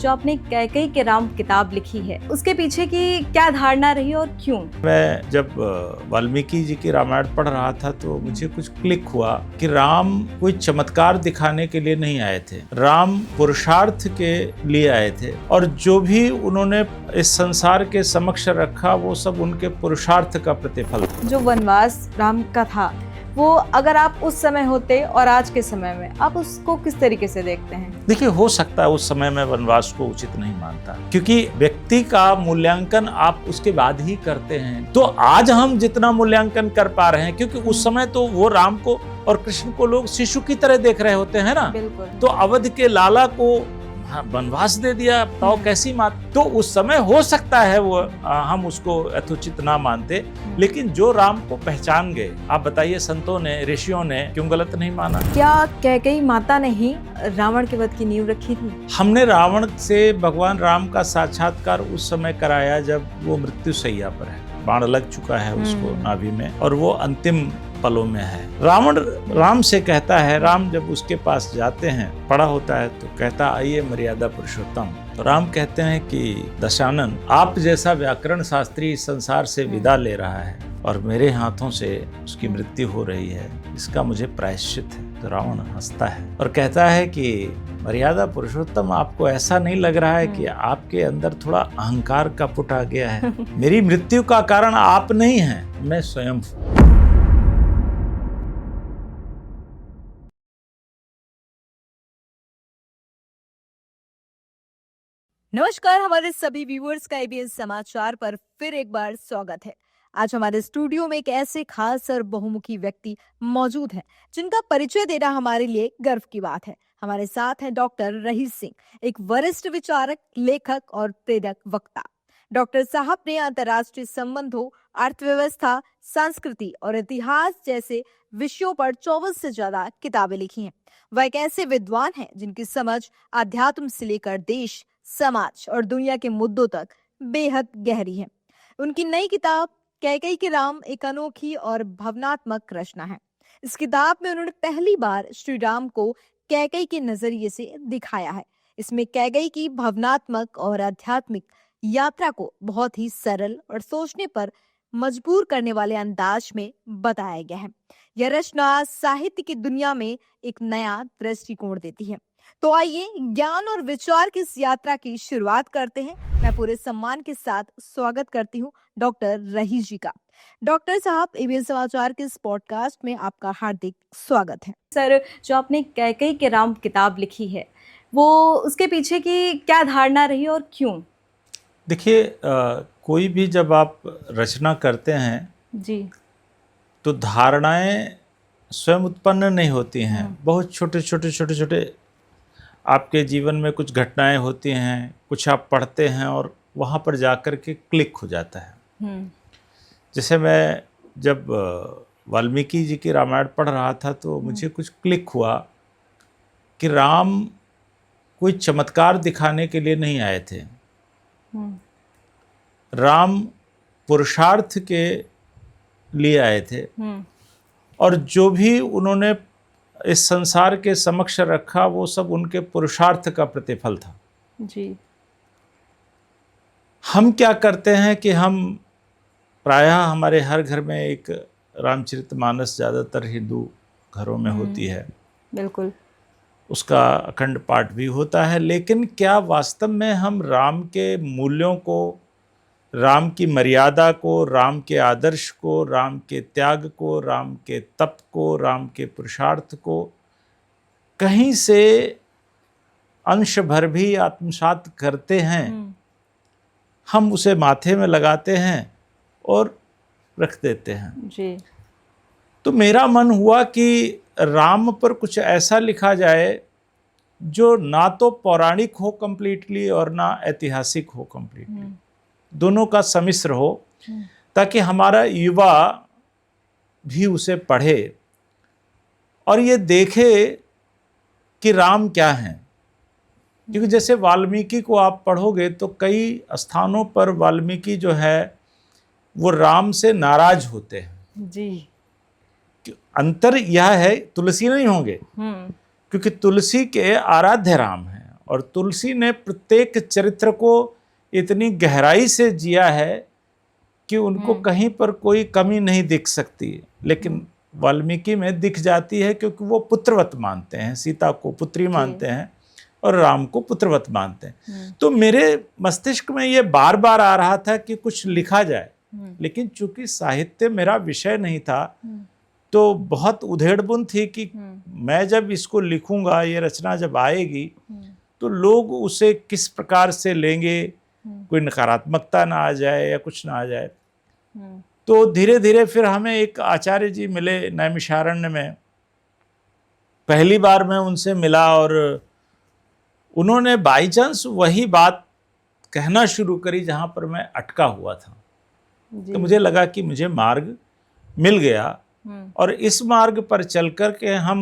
जो आपने कैकेयी के राम किताब लिखी है, उसके पीछे की क्या धारणा रही और क्यों? मैं जब वाल्मीकि जी की रामायण पढ़ रहा था तो मुझे कुछ क्लिक हुआ कि राम कोई चमत्कार दिखाने के लिए नहीं आए थे, राम पुरुषार्थ के लिए आए थे और जो भी उन्होंने इस संसार के समक्ष रखा वो सब उनके पुरुषार्थ का प्रतिफल था। जो वनवास राम का था, वो अगर आप उस समय होते और आज के समय में, आप उसको किस तरीके से देखते हैं? देखिए, हो सकता है उस समय में वनवास को उचित नहीं मानता, क्योंकि व्यक्ति का मूल्यांकन आप उसके बाद ही करते हैं। तो आज हम जितना मूल्यांकन कर पा रहे हैं, क्योंकि उस समय तो वो राम को और कृष्ण को लोग शिशु की तरह देख रहे होते हैं ना। बिल्कुल। तो अवध के लाला को वनवास दे दिया, बताओ कैसी बात। तो उस समय हो सकता है वो हम उसको यथोचित ना मानते, लेकिन जो राम को पहचान गए, आप बताइए, संतों ने, ऋषियों ने क्यों गलत नहीं माना? क्या कैकेयी माता ने ही रावण के वध की नींव रखी थी? हमने रावण से भगवान राम का साक्षात्कार उस समय कराया जब वो मृत्युशैया पर है, बाण लग चुका है उसको नाभि में और वो अंतिम पलों में है। रावण राम से कहता है, राम जब उसके पास जाते हैं, पड़ा होता है तो कहता, आइए मर्यादा पुरुषोत्तम। तो राम कहते हैं कि दशानन, आप जैसा व्याकरण शास्त्री इस संसार से विदा ले रहा है और मेरे हाथों से उसकी मृत्यु हो रही है, इसका मुझे प्रायश्चित है। तो रावण हंसता है और कहता है कि मर्यादा पुरुषोत्तम, आपको ऐसा नहीं लग रहा है कि आपके अंदर थोड़ा अहंकार का पुट आ गया है? मेरी मृत्यु का कारण आप नहीं हैं, मैं स्वयं हूँ। नमस्कार, हमारे सभी व्यूअर्स का एबीएन समाचार पर फिर एक बार स्वागत है। आज हमारे स्टूडियो में एक ऐसे खास और बहुमुखी व्यक्ति मौजूद हैं, जिनका परिचय देना हमारे लिए गर्व की बात है। हमारे साथ हैं डॉक्टर रहीस सिंह, एक वरिष्ठ विचारक, लेखक और प्रेरक वक्ता। डॉक्टर साहब ने अंतर्राष्ट्रीय संबंधों, अर्थव्यवस्था, संस्कृति और इतिहास जैसे विषयों पर 24 से ज्यादा किताबें लिखी हैं। वह एक ऐसे विद्वान हैं जिनकी समझ अध्यात्म से लेकर देश, समाज और दुनिया के मुद्दों तक बेहद गहरी है। उनकी नई किताब कैकेयी के राम एक अनोखी और भावनात्मक रचना है। इस किताब में उन्होंने पहली बार श्री राम को कैकेयी के नजरिए से दिखाया है। इसमें कैकेयी की भावनात्मक और आध्यात्मिक यात्रा को बहुत ही सरल और सोचने पर मजबूर करने वाले अंदाज में बताया गया है। यह रचना साहित्य की दुनिया में एक नया दृष्टिकोण देती है। तो आइए ज्ञान और विचार की इस यात्रा की शुरुआत करते हैं। मैं पूरे सम्मान के साथ स्वागत करती हूँ डॉक्टर रहीस जी का। डॉक्टर साहब, एबीएन समाचार के इस पॉडकास्ट में आपका हार्दिक स्वागत है। सर, जो आपने कैकेयी के राम किताब लिखी है, वो उसके पीछे की क्या धारणा रही और क्यों? देखिए, कोई भी जब आप रचना करते हैं जी, तो धारणाएं स्वयं उत्पन्न नहीं होती हैं। बहुत छोटे छोटे आपके जीवन में कुछ घटनाएं होती हैं, कुछ आप पढ़ते हैं और वहाँ पर जाकर के क्लिक हो जाता है। जैसे मैं जब वाल्मीकि जी की रामायण पढ़ रहा था तो मुझे कुछ क्लिक हुआ कि राम कोई चमत्कार दिखाने के लिए नहीं आए थे, राम पुरुषार्थ के लिए आए थे और जो भी उन्होंने इस संसार के समक्ष रखा वो सब उनके पुरुषार्थ का प्रतिफल था। जी। हम क्या करते हैं कि हम प्रायः हमारे हर घर में एक रामचरितमानस ज़्यादातर हिंदू घरों में होती है, बिल्कुल, उसका अखंड पाठ भी होता है, लेकिन क्या वास्तव में हम राम के मूल्यों को, राम की मर्यादा को, राम के आदर्श को, राम के त्याग को, राम के तप को, राम के पुरुषार्थ को कहीं से अंश भर भी आत्मसात करते हैं? हम उसे माथे में लगाते हैं और रख देते हैं। जी। तो मेरा मन हुआ कि राम पर कुछ ऐसा लिखा जाए जो ना तो पौराणिक हो कंप्लीटली और ना ऐतिहासिक हो कंप्लीटली, दोनों का सम्मिश्र हो, ताकि हमारा युवा भी उसे पढ़े और ये देखे कि राम क्या है। क्योंकि जैसे वाल्मीकि को आप पढ़ोगे तो कई स्थानों पर वाल्मीकि जो है वो राम से नाराज होते हैं। जी। अंतर यह है, तुलसी नहीं होंगे, क्योंकि तुलसी के आराध्य राम हैं और तुलसी ने प्रत्येक चरित्र को इतनी गहराई से जिया है कि उनको कहीं पर कोई कमी नहीं दिख सकती, लेकिन वाल्मीकि में दिख जाती है क्योंकि वो पुत्रवत मानते हैं, सीता को पुत्री मानते हैं और राम को पुत्रवत मानते हैं। तो मेरे मस्तिष्क में ये बार बार आ रहा था कि कुछ लिखा जाए, लेकिन चूंकि साहित्य मेरा विषय नहीं था तो बहुत उधेड़बुन थी कि मैं जब इसको लिखूंगा, ये रचना जब आएगी तो लोग उसे किस प्रकार से लेंगे, कोई नकारात्मकता ना आ जाए या कुछ ना आ जाए। तो धीरे धीरे फिर हमें एक आचार्य जी मिले नैमिषारण्य में। पहली बार मैं उनसे मिला और उन्होंने बाई चांस वही बात कहना शुरू करी जहाँ पर मैं अटका हुआ था। तो मुझे लगा कि मुझे मार्ग मिल गया और इस मार्ग पर चल कर के हम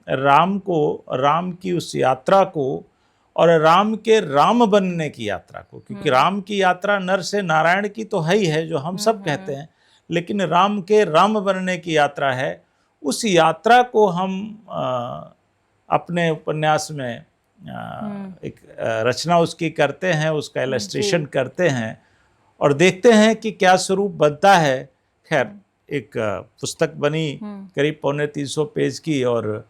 राम को, राम की उस यात्रा को और राम के राम बनने की यात्रा को, क्योंकि राम की यात्रा नर से नारायण की तो है ही है जो हम सब कहते हैं, लेकिन राम के राम बनने की यात्रा है। उस यात्रा को हम अपने उपन्यास में एक रचना उसकी करते हैं, उसका इलस्ट्रेशन करते हैं और देखते हैं कि क्या स्वरूप बनता है। खैर एक पुस्तक बनी करीब 350 पेज की और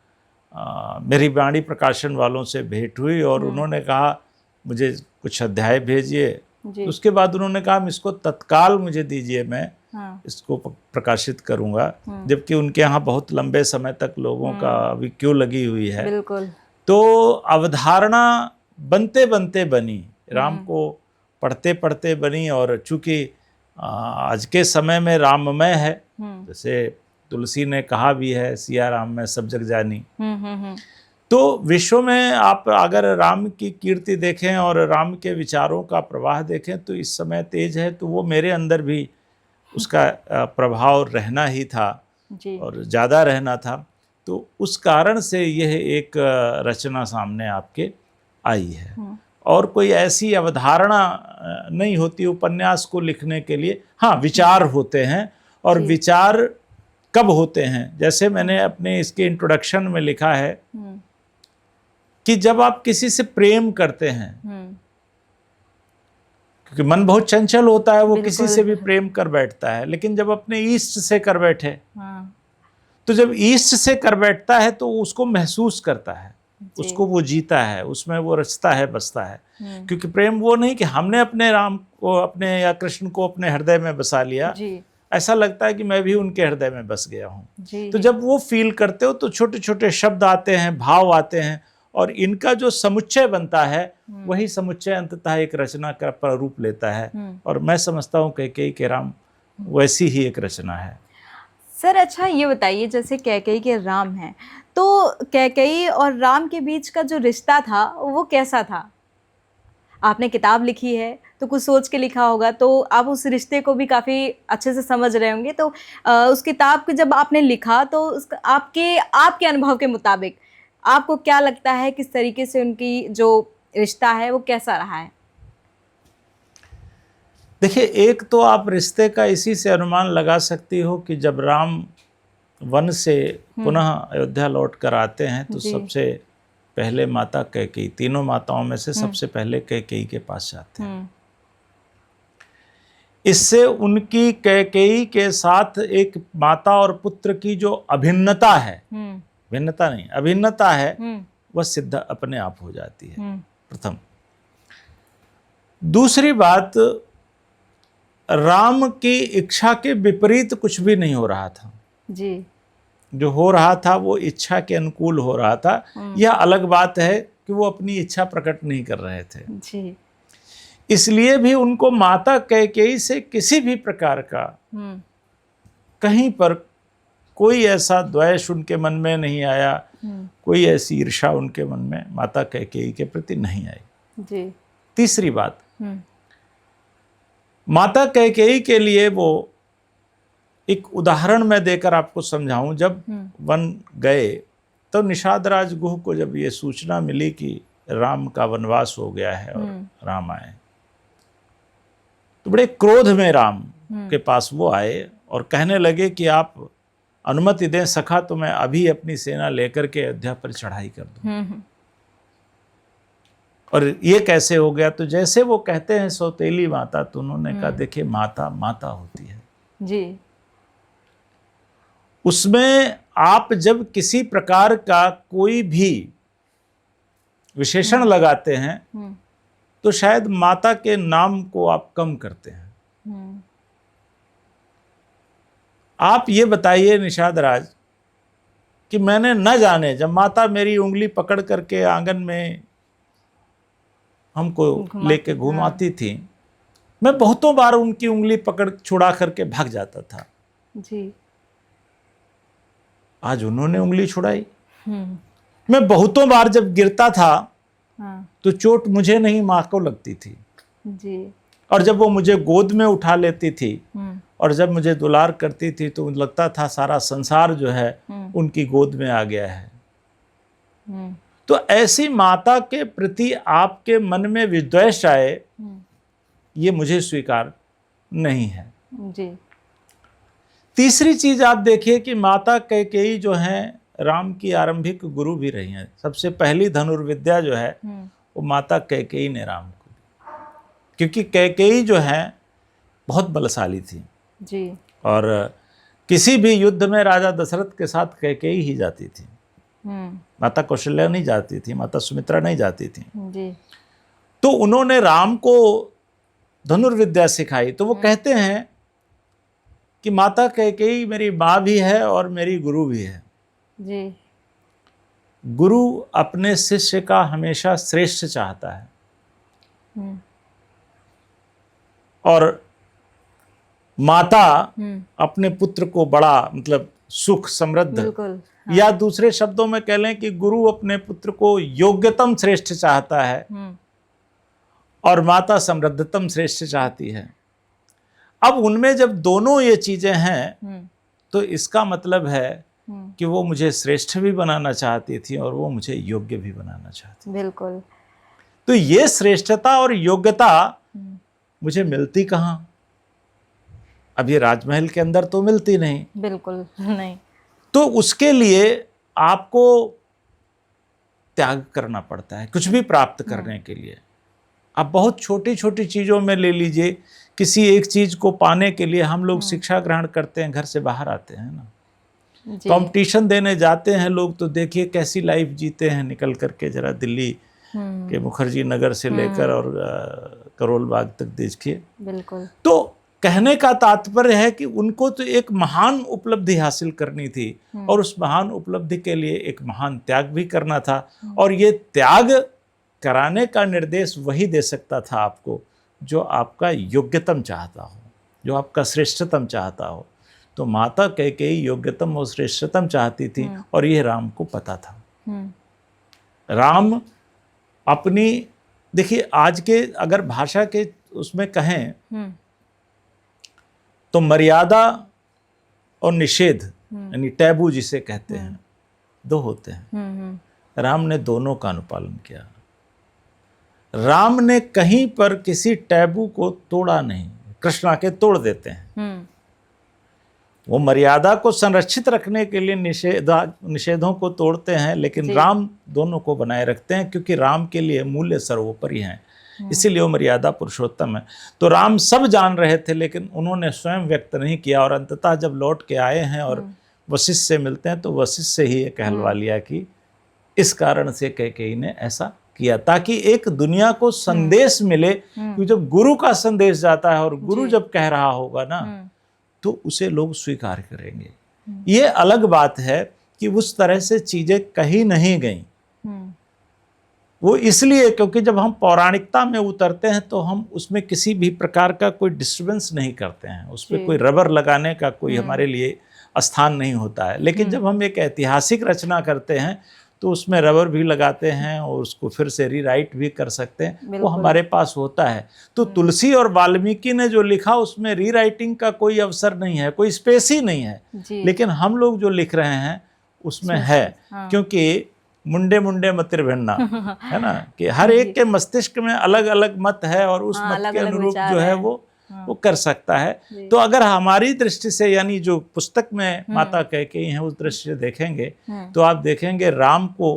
मेरी वाणी प्रकाशन वालों से भेंट हुई और उन्होंने कहा मुझे कुछ अध्याय भेजिए। उसके बाद उन्होंने कहा इसको तत्काल मुझे दीजिए, मैं इसको प्रकाशित करूंगा, जबकि उनके यहाँ बहुत लंबे समय तक लोगों का अभी क्यों लगी हुई है। बिल्कुल। तो अवधारणा बनते बनते बनी, राम को पढ़ते पढ़ते बनी और चूंकि आज के समय में राममय है, जैसे तुलसी ने कहा भी है सिया राम में सब जग जानी। तो विश्व में आप अगर राम की कीर्ति देखें और राम के विचारों का प्रवाह देखें तो इस समय तेज है, तो वो मेरे अंदर भी उसका प्रभाव रहना ही था और ज़्यादा रहना था। तो उस कारण से यह एक रचना सामने आपके आई है और कोई ऐसी अवधारणा नहीं होती उपन्यास को लिखने के लिए। हाँ, विचार होते हैं और विचार कब होते हैं, जैसे मैंने अपने इसके इंट्रोडक्शन में लिखा है कि जब आप किसी से प्रेम करते हैं, क्योंकि मन बहुत चंचल होता है, वो किसी से भी प्रेम कर बैठता है, लेकिन जब अपने इष्ट से कर बैठे तो जब इष्ट से कर बैठता है तो उसको महसूस करता है, उसको वो जीता है, उसमें वो रचता है, बसता है। क्योंकि प्रेम वो नहीं कि हमने अपने राम को अपने या कृष्ण को अपने हृदय में बसा लिया, ऐसा लगता है कि मैं भी उनके हृदय में बस गया हूँ। तो जब वो फील करते हो तो छोटे छोटे शब्द आते हैं, भाव आते हैं और इनका जो समुच्चय बनता है वही समुच्चय अंततः एक रचना का प्रारूप लेता है। और मैं समझता हूँ कैकेयी के राम वैसी ही एक रचना है। सर अच्छा ये बताइए, जैसे कैकेयी के राम हैं, तो कैकेयी और राम के बीच का जो रिश्ता था वो कैसा था? आपने किताब लिखी है तो कुछ सोच के लिखा होगा, तो आप उस रिश्ते को भी काफ़ी अच्छे से समझ रहे होंगे। तो उस किताब को जब आपने लिखा तो उसका आपके अनुभव के मुताबिक आपको क्या लगता है, किस तरीके से उनकी जो रिश्ता है वो कैसा रहा है? देखिए, एक तो आप रिश्ते का इसी से अनुमान लगा सकती हो कि जब राम वन से पुनः अयोध्या लौट कर आते हैं तो सबसे पहले माता कैकेयी, तीनों माताओं में से सबसे पहले कैकेयी के पास जाते हैं। इससे उनकी कैकेयी के साथ एक माता और पुत्र की जो अभिन्नता है, भिन्नता नहीं, अभिन्नता है, वह सिद्ध अपने आप हो जाती है। प्रथम। दूसरी बात, राम की इच्छा के विपरीत कुछ भी नहीं हो रहा था जी। जो हो रहा था वो इच्छा के अनुकूल हो रहा था। यह अलग बात है कि वो अपनी इच्छा प्रकट नहीं कर रहे थे जी। इसलिए भी उनको माता कैकेयी से किसी भी प्रकार का कहीं पर कोई ऐसा द्वेष उनके मन में नहीं आया, कोई ऐसी ईर्ष्या उनके मन में माता कैकेयी के प्रति नहीं आई जी। तीसरी बात, माता कैकेयी के लिए वो एक उदाहरण मैं देकर आपको समझाऊं। जब वन गए तो निषाद राज गुह को जब ये सूचना मिली कि राम का वनवास हो गया है और राम आए, तो बड़े क्रोध में राम के पास वो आए और कहने लगे कि आप अनुमति दें सखा तो मैं अभी अपनी सेना लेकर के अयोध्या पर चढ़ाई कर दूं। और ये कैसे हो गया? तो जैसे वो कहते हैं सौतेली माता, तो उन्होंने कहा देखिए माता माता होती है जी। उसमें आप जब किसी प्रकार का कोई भी विशेषण लगाते हैं तो शायद माता के नाम को आप कम करते हैं। आप ये बताइए निषाद राज कि मैंने न जाने जब माता मेरी उंगली पकड़ करके आंगन में हमको लेके घुमाती थी, मैं बहुतों बार उनकी उंगली पकड़ छुड़ा करके भाग जाता था जी। आज उन्होंने उंगली छुड़ाई। मैं बहुतों बार जब गिरता था तो चोट मुझे नहीं माँ को लगती थी जी। और जब वो मुझे गोद में उठा लेती थी और जब मुझे दुलार करती थी तो लगता था सारा संसार जो है उनकी गोद में आ गया है। तो ऐसी माता के प्रति आपके मन में विद्वेष आए, ये मुझे स्वीकार नहीं है जी। तीसरी चीज आप देखिए कि माता कैकेयी जो है राम की आरंभिक गुरु भी रही हैं। सबसे पहली धनुर्विद्या जो है वो माता कैकेयी ने राम को दी, क्योंकि कैकेयी जो है बहुत बलशाली थी जी। और किसी भी युद्ध में राजा दशरथ के साथ कैकेयी ही जाती थी, माता कौशल्या नहीं जाती थी, माता सुमित्रा नहीं जाती थी जी। तो उन्होंने राम को धनुर्विद्या सिखाई। तो वो कहते हैं कि माता कैकेयी मेरी माँ भी है और मेरी गुरु भी है जी। गुरु अपने शिष्य का हमेशा श्रेष्ठ चाहता है और माता अपने पुत्र को बड़ा मतलब सुख समृद्ध या दूसरे शब्दों में कह लें कि गुरु अपने पुत्र को योग्यतम श्रेष्ठ चाहता है और माता समृद्धतम श्रेष्ठ चाहती है। अब उनमें जब दोनों ये चीजें हैं तो इसका मतलब है कि वो मुझे श्रेष्ठ भी बनाना चाहती थी और वो मुझे योग्य भी बनाना चाहती। बिल्कुल। तो ये श्रेष्ठता और योग्यता मुझे मिलती कहाँ? अब ये राजमहल के अंदर तो मिलती नहीं। बिल्कुल नहीं। तो उसके लिए आपको त्याग करना पड़ता है कुछ भी प्राप्त करने के लिए। आप बहुत छोटी छोटी चीज़ों में ले लीजिए, किसी एक चीज़ को पाने के लिए हम लोग शिक्षा ग्रहण करते हैं, घर से बाहर आते हैं ना, कंपटीशन देने जाते हैं लोग, तो देखिए कैसी लाइफ जीते हैं निकल करके। जरा दिल्ली के मुखर्जी नगर से लेकर और करोल बाग तक देखिए। बिल्कुल। तो कहने का तात्पर्य है कि उनको तो एक महान उपलब्धि हासिल करनी थी और उस महान उपलब्धि के लिए एक महान त्याग भी करना था और ये त्याग कराने का निर्देश वही दे सकता था आपको जो आपका योग्यतम चाहता हो, जो आपका श्रेष्ठतम चाहता हो। तो माता कैकेयी योग्यतम और श्रेष्ठतम चाहती थी और ये राम को पता था। राम अपनी देखिए आज के अगर भाषा के उसमें कहें तो मर्यादा और निषेध यानी टैबू जिसे कहते हैं दो होते हैं। राम ने दोनों का अनुपालन किया। राम ने कहीं पर किसी टैबू को तोड़ा नहीं। कृष्ण आके तोड़ देते हैं। वो मर्यादा को संरक्षित रखने के लिए निषेधों को तोड़ते हैं, लेकिन राम दोनों को बनाए रखते हैं क्योंकि राम के लिए मूल्य सर्वोपरि हैं, इसीलिए वो मर्यादा पुरुषोत्तम है। तो राम सब जान रहे थे लेकिन उन्होंने स्वयं व्यक्त नहीं किया और अंततः जब लौट के आए हैं और वशिष्ठ से मिलते हैं तो वशिष्ठ से ही ये कहलवा लिया कि इस कारण से कैकेयी ने ऐसा किया ताकि एक दुनिया को संदेश मिले। क्योंकि जब गुरु का संदेश जाता है और गुरु जब कह रहा होगा ना तो उसे लोग स्वीकार करेंगे। ये अलग बात है कि उस तरह से चीजें कही नहीं गई। वो इसलिए क्योंकि जब हम पौराणिकता में उतरते हैं तो हम उसमें किसी भी प्रकार का कोई डिस्टर्बेंस नहीं करते हैं, उस पर कोई रबर लगाने का कोई हमारे लिए स्थान नहीं होता है। लेकिन जब हम एक ऐतिहासिक रचना करते हैं तो उसमें रबर भी लगाते हैं और उसको फिर से रीराइट भी कर सकते हैं, वो हमारे पास होता है। तो तुलसी और वाल्मीकि ने जो लिखा उसमें रीराइटिंग का कोई अवसर नहीं है, कोई स्पेस ही नहीं है। लेकिन हम लोग जो लिख रहे हैं उसमें है, क्योंकि मुंडे मुंडे मतिर भिन्ना है ना, कि हर एक के मस्तिष्क में अलग अलग मत है और उस मत के अनुरूप जो है वो कर सकता है। तो अगर हमारी दृष्टि से यानी जो पुस्तक में माता कैकेयी हैं उस दृष्टि से देखेंगे तो आप देखेंगे राम को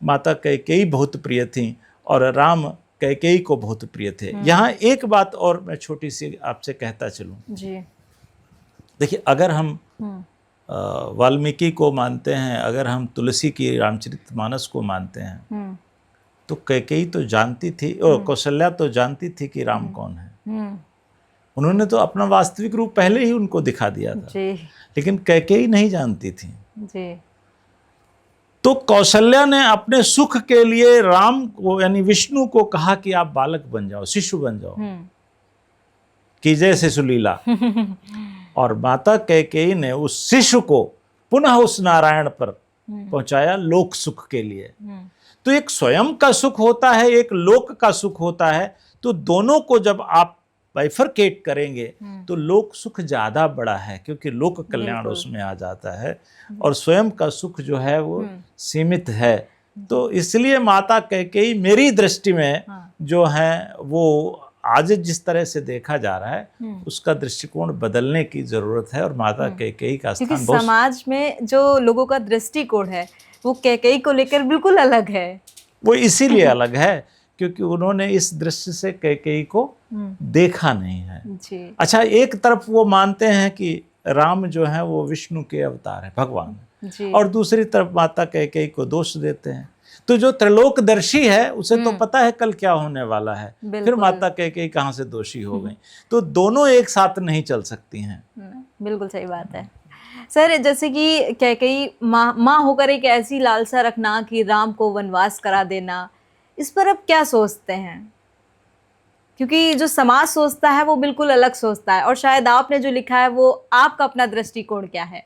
माता कैकेयी बहुत प्रिय थी और राम कैकेयी को बहुत प्रिय थे। यहाँ एक बात और मैं छोटी सी आपसे कहता चलूं। जी। देखिए, अगर हम वाल्मीकि को मानते हैं, अगर हम तुलसी की रामचरितमानस को मानते हैं, तो कैकेयी तो जानती थी और कौशल्या तो जानती थी कि राम कौन है। उन्होंने तो अपना वास्तविक रूप पहले ही उनको दिखा दिया था। जी। लेकिन कैकेयी नहीं जानती थी। जी। तो कौशल्या ने अपने सुख के लिए राम को यानी विष्णु को कहा कि आप बालक बन जाओ, शिशु बन जाओ, कीजिए शिशुलीला। और माता कैकेयी ने उस शिशु को पुनः उस नारायण पर पहुंचाया लोक सुख के लिए। तो एक स्वयं का सुख होता है, एक लोक का सुख होता है। तो दोनों को जब आप बाइफरकेट करेंगे तो लोक सुख ज्यादा बड़ा है, क्योंकि लोक कल्याण उसमें आ जाता है और स्वयं का सुख जो है वो सीमित है। तो इसलिए माता कैकेयी मेरी दृष्टि में जो है वो आज जिस तरह से देखा जा रहा है उसका दृष्टिकोण बदलने की जरूरत है। और माता कैकेयी का स्थान बहुत, समाज में जो लोगों का दृष्टिकोण है वो कैकेयी को लेकर बिल्कुल अलग है। वो इसीलिए अलग है क्योंकि उन्होंने इस दृष्टि से कैकेयी को देखा नहीं है। जी। अच्छा, एक तरफ वो मानते हैं कि राम जो है वो विष्णु के अवतार है, भगवान है, और दूसरी तरफ माता कैकेयी को दोष देते हैं। तो जो त्रिलोकदर्शी है उसे तो पता है कल क्या होने वाला है, फिर माता कैकेयी कहाँ से दोषी हो गई। तो दोनों एक साथ नहीं चल सकती हैं। बिल्कुल सही बात है सर। जैसे कि कैकेयी माँ होकर एक ऐसी लालसा रखना कि राम को वनवास करा देना, इस पर आप क्या सोचते हैं? क्योंकि जो समाज सोचता है वो बिल्कुल अलग सोचता है, और शायद आपने जो लिखा है वो आपका अपना दृष्टिकोण क्या है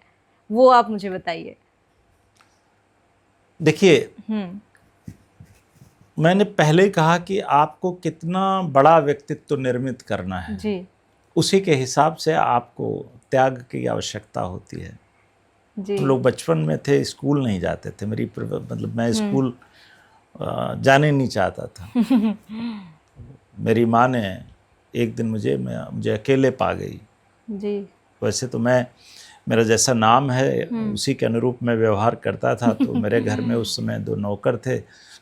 वो आप मुझे बताइए। देखिए, मैंने पहले कहा कि आपको कितना बड़ा व्यक्तित्व निर्मित करना है जी, उसी के हिसाब से आपको त्याग की आवश्यकता होती है। जी। हम लोग बचपन में थे, स्कूल नहीं जाते थे। मतलब मैं स्कूल जाने नहीं चाहता था। मेरी माँ ने एक दिन मुझे अकेले पा गई। जी। वैसे तो मेरा जैसा नाम है उसी के अनुरूप मैं व्यवहार करता था। तो मेरे घर में उस समय 2 नौकर थे,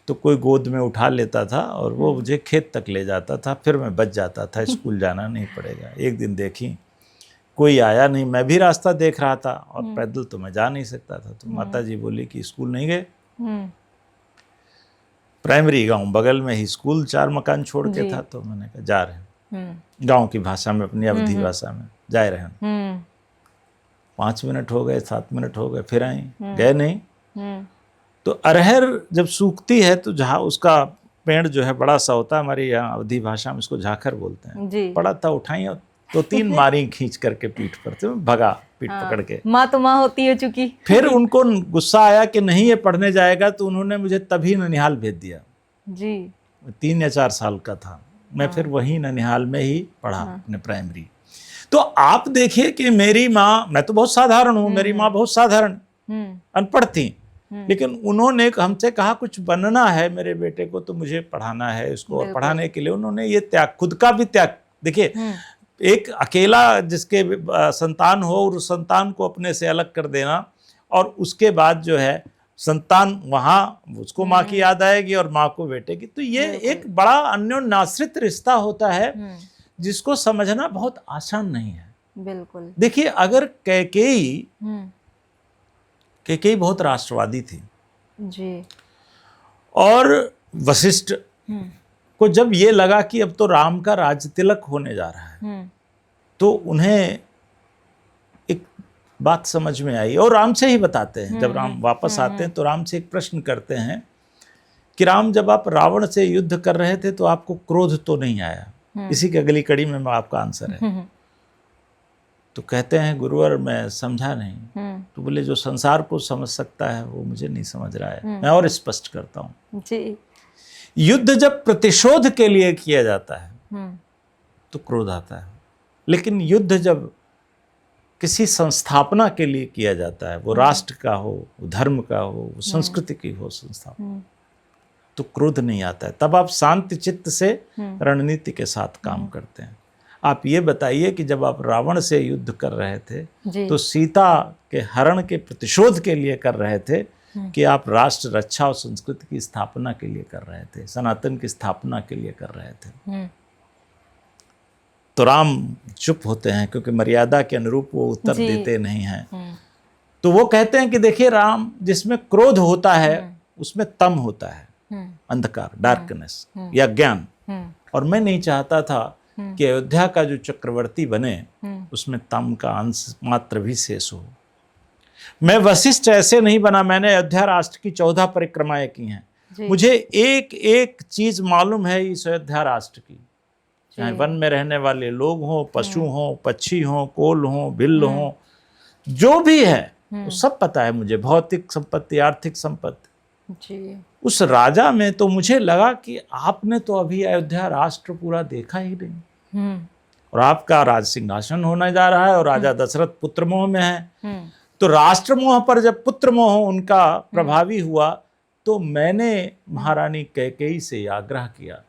तो कोई गोद में उठा लेता था और वो मुझे खेत तक ले जाता था, फिर मैं बच जाता था, स्कूल जाना नहीं पड़ेगा। एक दिन देखी कोई आया नहीं, मैं भी रास्ता देख रहा था और पैदल तो मैं जा नहीं सकता था। तो माता जी बोली कि स्कूल नहीं गए? प्राइमरी गांव बगल में ही स्कूल 4 मकान छोड़ के था। तो मैंने कहा जा रहे हैं, गांव की भाषा में, अपनी अवधी भाषा में, जा रहे हैं। 5 मिनट हो गए, 7 मिनट हो गए, फिर आई, गए नहीं। तो अरहर जब सूखती है तो जहाँ उसका पेड़ जो है बड़ा सा होता है, हमारे यहाँ अवधी भाषा में इसको झाखर बोलते हैं। बड़ा था, उठाई और 2-3 मारी खींच करके पीठ पर, तो भगा पीठ पकड़ के। माँ तो माँ होती है चूंकि। फिर उनको गुस्सा आया कि नहीं ये पढ़ने जाएगा, तो उन्होंने मुझे तभी ननिहाल भेज दिया। जी। 3 या 4 साल का था मैं, फिर वहीं ननिहाल में ही पढ़ा अपने प्राइमरी। तो आप देखिए कि मेरी माँ, मैं तो बहुत साधारण हूँ, मेरी माँ बहुत साधारण अनपढ़ थी, लेकिन उन्होंने हमसे कहा कुछ बनना है मेरे बेटे को, तो मुझे पढ़ाना है इसको। और पढ़ाने के लिए उन्होंने ये त्याग, खुद का भी त्याग। देखिए, एक अकेला जिसके संतान हो और उस संतान को अपने से अलग कर देना, और उसके बाद जो है संतान वहाँ उसको माँ की याद आएगी और माँ को बेटे की। तो ये एक बड़ा अन्योन्याश्रित रिश्ता होता है जिसको समझना बहुत आसान नहीं है। बिल्कुल। देखिए, अगर कैकेयी बहुत राष्ट्रवादी थी जी, और वशिष्ठ को जब ये लगा कि अब तो राम का राज तिलक होने जा रहा है, तो उन्हें एक बात समझ में आई, और राम से ही बताते हैं। जब राम वापस आते हैं तो राम से एक प्रश्न करते हैं कि राम, जब आप रावण से युद्ध कर रहे थे तो आपको क्रोध तो नहीं आया? इसी की अगली कड़ी में आपका आंसर है। तो कहते हैं, गुरुवर मैं समझा नहीं। तो बोले, जो संसार को समझ सकता है वो मुझे नहीं समझ रहा है, मैं और स्पष्ट करता हूँ जी। युद्ध जब प्रतिशोध के लिए किया जाता है तो क्रोध आता है, लेकिन युद्ध जब किसी संस्थापना के लिए किया जाता है, वो राष्ट्र का हो, वो धर्म का हो, वो संस्कृति की हो संस्थापना, तो क्रोध नहीं आता है। तब आप शांति चित्त से रणनीति के साथ काम करते हैं। आप ये बताइए कि जब आप रावण से युद्ध कर रहे थे तो सीता के हरण के प्रतिशोध के लिए कर रहे थे, कि आप राष्ट्र रक्षा और संस्कृति की स्थापना के लिए कर रहे थे, सनातन की स्थापना के लिए कर रहे थे। तो राम चुप होते हैं क्योंकि मर्यादा के अनुरूप वो उत्तर देते नहीं हैं। तो वो कहते हैं कि देखिए, राम जिसमें क्रोध होता है उसमें तम होता है, अंधकार, डार्कनेस या ज्ञान। और मैं नहीं चाहता था कि अयोध्या का जो चक्रवर्ती बने उसमें तम का अंश मात्र भी शेष हो। मैं वशिष्ठ ऐसे नहीं बना, मैंने अयोध्या राष्ट्र की 14 परिक्रमाएं की हैं। मुझे एक एक चीज मालूम है इस अयोध्या राष्ट्र की, चाहे वन में रहने वाले लोग हों, पशु हों, पक्षी हों, कोल हों, भिल्ल हों, जो भी है वो सब पता है मुझे, भौतिक संपत्ति, आर्थिक संपत्ति। उस राजा में तो मुझे लगा कि आपने तो अभी अयोध्या राष्ट्र पूरा देखा ही नहीं, और आपका राज सिंहासन होने जा रहा है और राजा दशरथ पुत्र मोह में है। तो राष्ट्र मोह पर जब पुत्र मोह उनका प्रभावी हुआ तो मैंने महारानी कैकेयी से आग्रह किया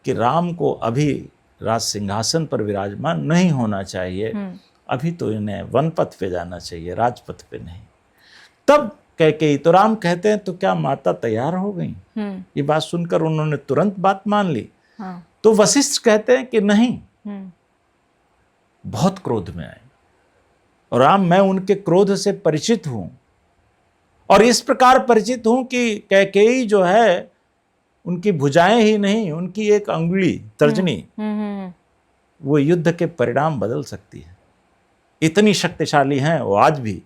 कि राम को अभी राज सिंहासन पर विराजमान नहीं होना चाहिए, अभी तो इन्हें वन पथ पे जाना चाहिए, राजपथ पे नहीं। तब कैकेयी, तो राम कहते हैं तो क्या माता तैयार हो गई? ये बात सुनकर उन्होंने तुरंत बात मान ली। तो वशिष्ठ कहते हैं कि नहीं, बहुत क्रोध में आए, और राम मैं उनके क्रोध से परिचित हूं, और इस प्रकार परिचित हूं कि कैकेयी जो है उनकी भुजाएं ही नहीं, उनकी एक अंगुली, तर्जनी, वो युद्ध के परिणाम बदल सकती है। इतनी शक्तिशाली हैं वो आज भी।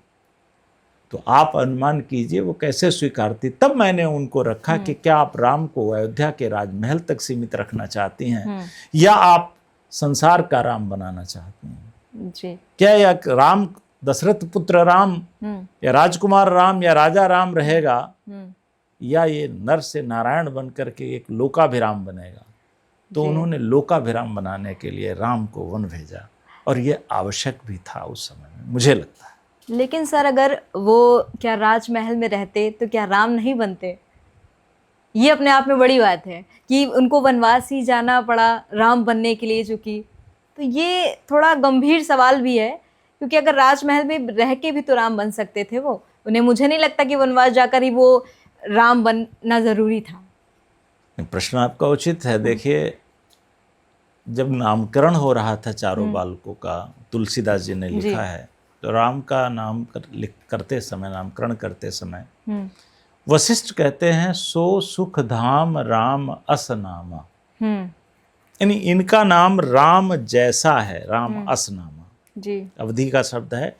तो आप अनुमान कीजिए वो कैसे स्वीकारती। तब मैंने उनको रखा कि क्या आप राम को अयोध्या के राजमहल तक सीमित रखना चाहती हैं या आप संसार का राम बनाना चाहती हैं जी? क्या या राम दशरथ पुत्र राम या राजकुमार राम या राजा राम रहेगा, या ये नर से नारायण बनकर के एक लोकाभिराम बनेगा? तो उन्होंने लोकाभिराम बनाने के लिए राम को वन भेजा, और ये आवश्यक भी था उस समय में, मुझे लगता है। लेकिन सर, अगर वो क्या राजमहल में रहते तो क्या राम नहीं बनते? ये अपने आप में बड़ी बात है कि उनको वनवास ही जाना पड़ा राम बनने के लिए, चूंकि तो ये थोड़ा गंभीर सवाल भी है, क्योंकि अगर राजमहल में रह के भी तो राम बन सकते थे वो। उन्हें, मुझे नहीं लगता कि वनवास जाकर ही वो राम बनना जरूरी था। प्रश्न आपका उचित है। देखिए, जब नामकरण हो रहा था चारों बालकों का, तुलसीदास जी ने लिखा है, तो राम का नाम करते समय, नामकरण करते समय वशिष्ठ कहते हैं सो सुख धाम राम अस नामा, यानी इनका नाम राम जैसा है, राम अस नामा जी, अवधि का शब्द है।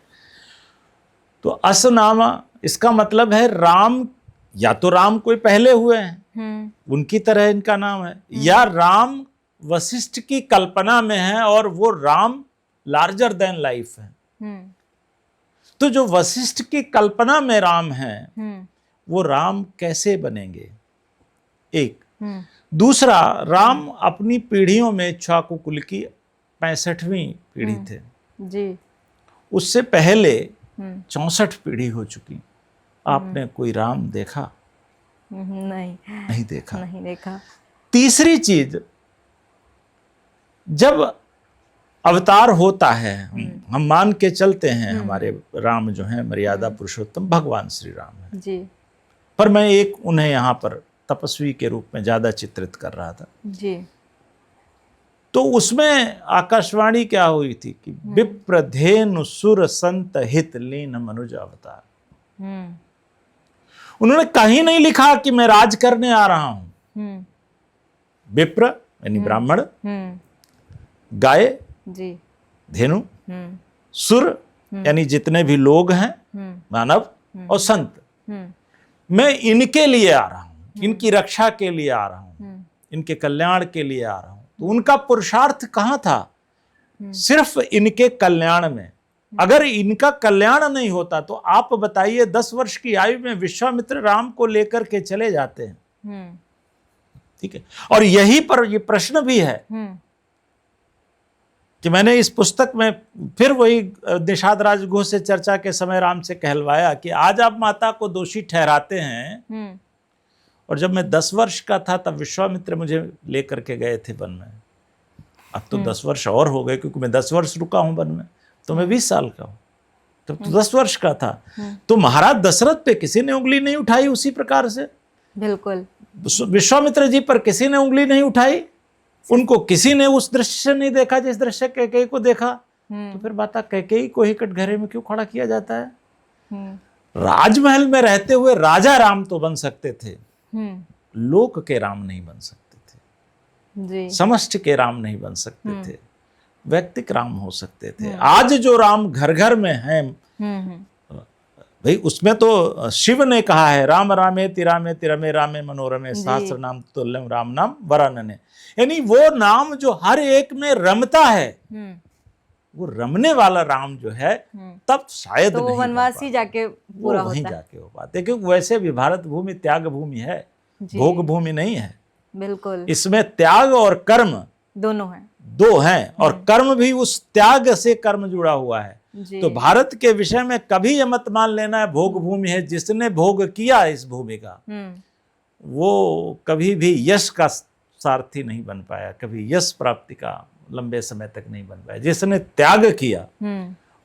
तो अस नामा इसका मतलब है राम, या तो राम कोई पहले हुए हैं उनकी तरह इनका नाम है, या राम वशिष्ठ की कल्पना में है और वो राम लार्जर देन लाइफ है। तो जो वशिष्ठ की कल्पना में राम है वो राम कैसे बनेंगे? एक दूसरा, राम अपनी पीढ़ियों में इक्ष्वाकु की 65वीं पीढ़ी थे जी। उससे पहले 64 पीढ़ी हो चुकी। आपने कोई राम देखा? नहीं देखा। तीसरी चीज, जब अवतार होता है, हम मान के चलते हैं हमारे राम जो हैं मर्यादा पुरुषोत्तम भगवान श्री राम है जी, पर मैं एक उन्हें यहाँ पर तपस्वी के रूप में ज्यादा चित्रित कर रहा था जी। तो उसमें आकाशवाणी क्या हुई थी कि विप्रधेनु सुर संत हित लीन मनुज अवतार। उन्होंने कहीं नहीं लिखा कि मैं राज करने आ रहा हूं। विप्र यानी ब्राह्मण, गाय जी, धेनु, सुर यानी जितने भी लोग हैं मानव, और संत, मैं इनके लिए आ रहा हूं, इनकी रक्षा के लिए आ रहा हूं, इनके कल्याण के लिए आ रहा हूं। तो उनका पुरुषार्थ कहाँ था? सिर्फ इनके कल्याण में। अगर इनका कल्याण नहीं होता तो आप बताइए, 10 वर्ष की आयु में विश्वामित्र राम को लेकर के चले जाते हैं, ठीक है। और यही पर ये प्रश्न भी है कि मैंने इस पुस्तक में फिर वही निषाद राजगुह से चर्चा के समय राम से कहलवाया कि आज आप माता को दोषी ठहराते हैं, और जब मैं 10 वर्ष का था तब विश्वामित्र मुझे लेकर के गए थे वन में। अब तो 10 वर्ष और हो गए, क्योंकि मैं 10 वर्ष रुका हूं वन में, तो मैं 20 साल का हूं। तब तो 10 वर्ष का था। तो महाराज दशरथ पे किसी ने उंगली नहीं उठाई उसी प्रकार से, बिल्कुल। विश्वामित्र जी पर किसी ने उंगली नहीं उठाई, उनको किसी ने उस दृश्य से नहीं देखा जिस दृश्य कैकेयी को देखा। तो फिर माता कैकेयी को ही कटघरे में क्यों खड़ा किया जाता है? राजमहल में रहते हुए राजा राम तो बन सकते थे, लोक के राम नहीं बन सकते थे, जी। समष्टि के राम नहीं बन सकते थे, व्यक्तिक राम हो सकते थे। आज जो राम घर घर में है भाई, उसमें तो शिव ने कहा है राम रामेति रामेति रमे रामे मनोरमे सहस्र नाम तुल्यम राम नाम वरानने, यानी वो नाम जो हर एक में रमता है, वो रमने वाला राम जो है तब शायद तो वो नहीं बन वनवास पाता। ही जाके पूरा वो वहीं होता है। जाके हो पाते, क्योंकि वैसे भी भारत भूमि त्याग भूमि है, जी। भोग भूमि नहीं है। बिल्कुल, इसमें त्याग और कर्म दोनों हैं। दो हैं, और कर्म भी उस त्याग से कर्म जुड़ा हुआ है। जी। तो भारत के विषय में कभी ये मत मान लेना है भोग भूमि है, जिसने भोग किया इस भूमि का वो कभी भी यश का सारथी नहीं बन पाया, कभी यश प्राप्ति का लंबे समय तक नहीं बन पाया। जिसने त्याग किया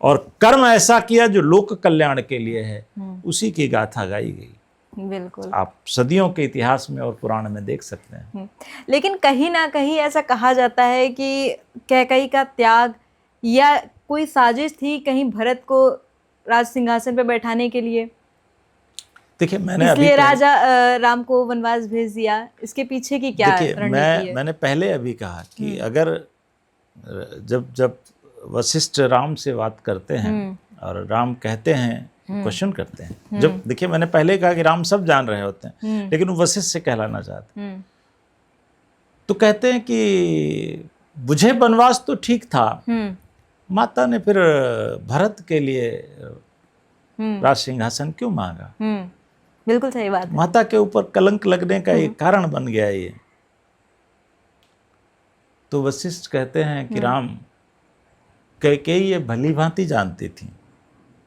और कर्म ऐसा किया जो लोक कल्याण के लिए है, उसी की गाथा गाई गई। बिल्कुल, आप सदियों के इतिहास में और पुराण में देख सकते हैं। लेकिन कहीं ना कहीं ऐसा कहा जाता है कि कैकेयी का त्याग या कोई साजिश थी कहीं भरत को राज सिंहासन पर बैठाने के लिए, देखिए मैंने इसलिए अभी राजा राम को वनवास भेज दिया। इसके पीछे की क्या रणनीति है? मैंने पहले अभी कहा कि अगर जब वशिष्ठ राम से बात करते हैं और राम कहते हैं, क्वेश्चन करते हैं, जब देखिए मैंने पहले कहा कि राम सब जान रहे होते हैं, लेकिन वो वशिष्ठ से कहलाना चाहते हैं। तो कहते हैं कि मुझे वनवास तो ठीक था, माता ने फिर भरत के लिए राज सिंहासन क्यों मांगा? बिल्कुल सही बात है। माता के ऊपर कलंक लगने का एक कारण बन गया ये। तो वशिष्ठ कहते हैं कि राम कैकेयी ये भली भांति जानती थी,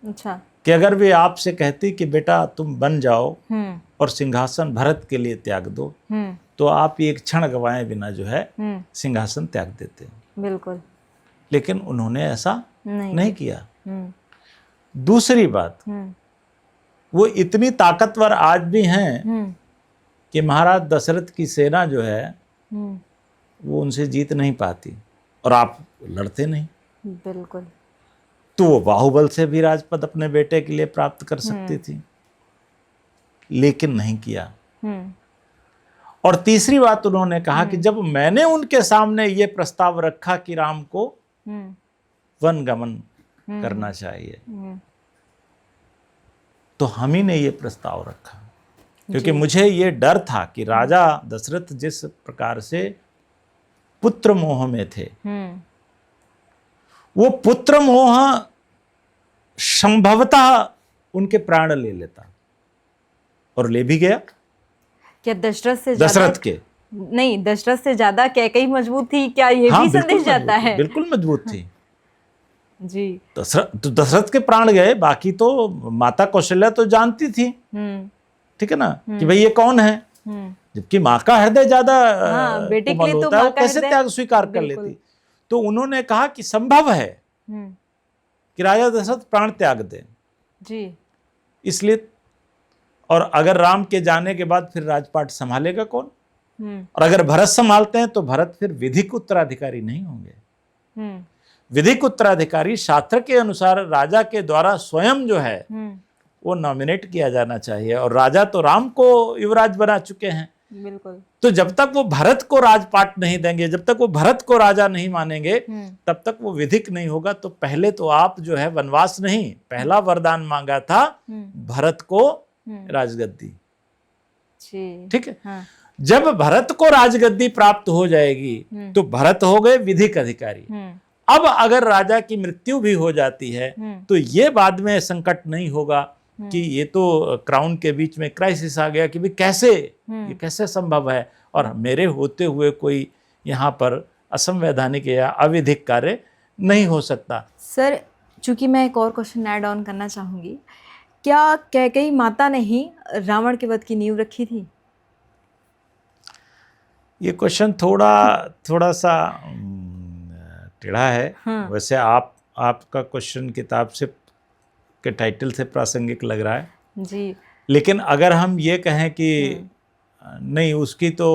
अच्छा, कि अगर वे आपसे कहती कि बेटा तुम बन जाओ और सिंहासन भरत के लिए त्याग दो, तो आप एक क्षण गवाए बिना जो है सिंहासन त्याग देते। बिल्कुल, लेकिन उन्होंने ऐसा नहीं किया। दूसरी बात, वो इतनी ताकतवर आज भी हैं कि महाराज दशरथ की सेना जो है वो उनसे जीत नहीं पाती, और आप लड़ते नहीं। बिल्कुल, तो वो बाहुबल से भी राजपद अपने बेटे के लिए प्राप्त कर सकती थी, लेकिन नहीं किया। और तीसरी बात उन्होंने कहा कि जब मैंने उनके सामने ये प्रस्ताव रखा कि राम को वन गमन करना चाहिए, तो हम ही ने ये प्रस्ताव रखा, क्योंकि मुझे ये डर था कि राजा दशरथ जिस प्रकार से पुत्र मोह में थे, वो पुत्र मोह संभवतः उनके प्राण ले लेता, और ले भी गया। क्या दशरथ से दशरथ के नहीं, दशरथ से ज्यादा कैकेयी मजबूत थी क्या? ये भी संदेश जाता है। बिल्कुल मजबूत थी जी। दशरथ के प्राण गए, बाकी तो माता कौशल्या तो जानती थी, ठीक है ना, कि भाई ये कौन है, जबकि माँ का हृदय ज्यादा बेटे के लिए तो होता है, वो माँ का कैसे हृदय त्याग स्वीकार कर लेती। तो उन्होंने कहा कि संभव है कि राजा दशरथ प्राण त्याग दे जी, इसलिए, और अगर राम के जाने के बाद फिर राजपाट संभालेगा कौन? और अगर भरत संभालते हैं तो भरत फिर विधिक उत्तराधिकारी नहीं होंगे। विधिक उत्तराधिकारी शास्त्र के अनुसार राजा के द्वारा स्वयं जो है वो नॉमिनेट किया जाना चाहिए, और राजा तो राम को युवराज बना चुके हैं। बिल्कुल। तो जब तक वो भरत को राजपाट नहीं देंगे, जब तक वो भरत को राजा नहीं मानेंगे, तब तक वो विधिक नहीं होगा। तो पहले तो आप जो है वनवास नहीं, पहला वरदान मांगा था भरत को राजगद्दी, ठीक है। हाँ। जब भरत को राजगद्दी प्राप्त हो जाएगी तो भरत हो गए विधिक अधिकारी। अब अगर राजा की मृत्यु भी हो जाती है तो ये बाद में संकट नहीं होगा कि ये तो क्राउन के बीच में क्राइसिस आ गया कि भाई कैसे, ये कैसे संभव है, और मेरे होते हुए कोई यहाँ पर असंवैधानिक या अविधिक कार्य नहीं हो सकता। सर, चूंकि मैं एक और क्वेश्चन ऐड ऑन करना चाहूँगी, क्या कैकेयी माता ने ही रावण के वध की नींव रखी थी? ये क्वेश्चन थोड़ा सा टेढ़ा है। वैसे आपका क्वेश्चन किताब से के टाइटल से प्रासंगिक लग रहा है, जी। लेकिन अगर हम ये कहें कि नहीं, उसकी तो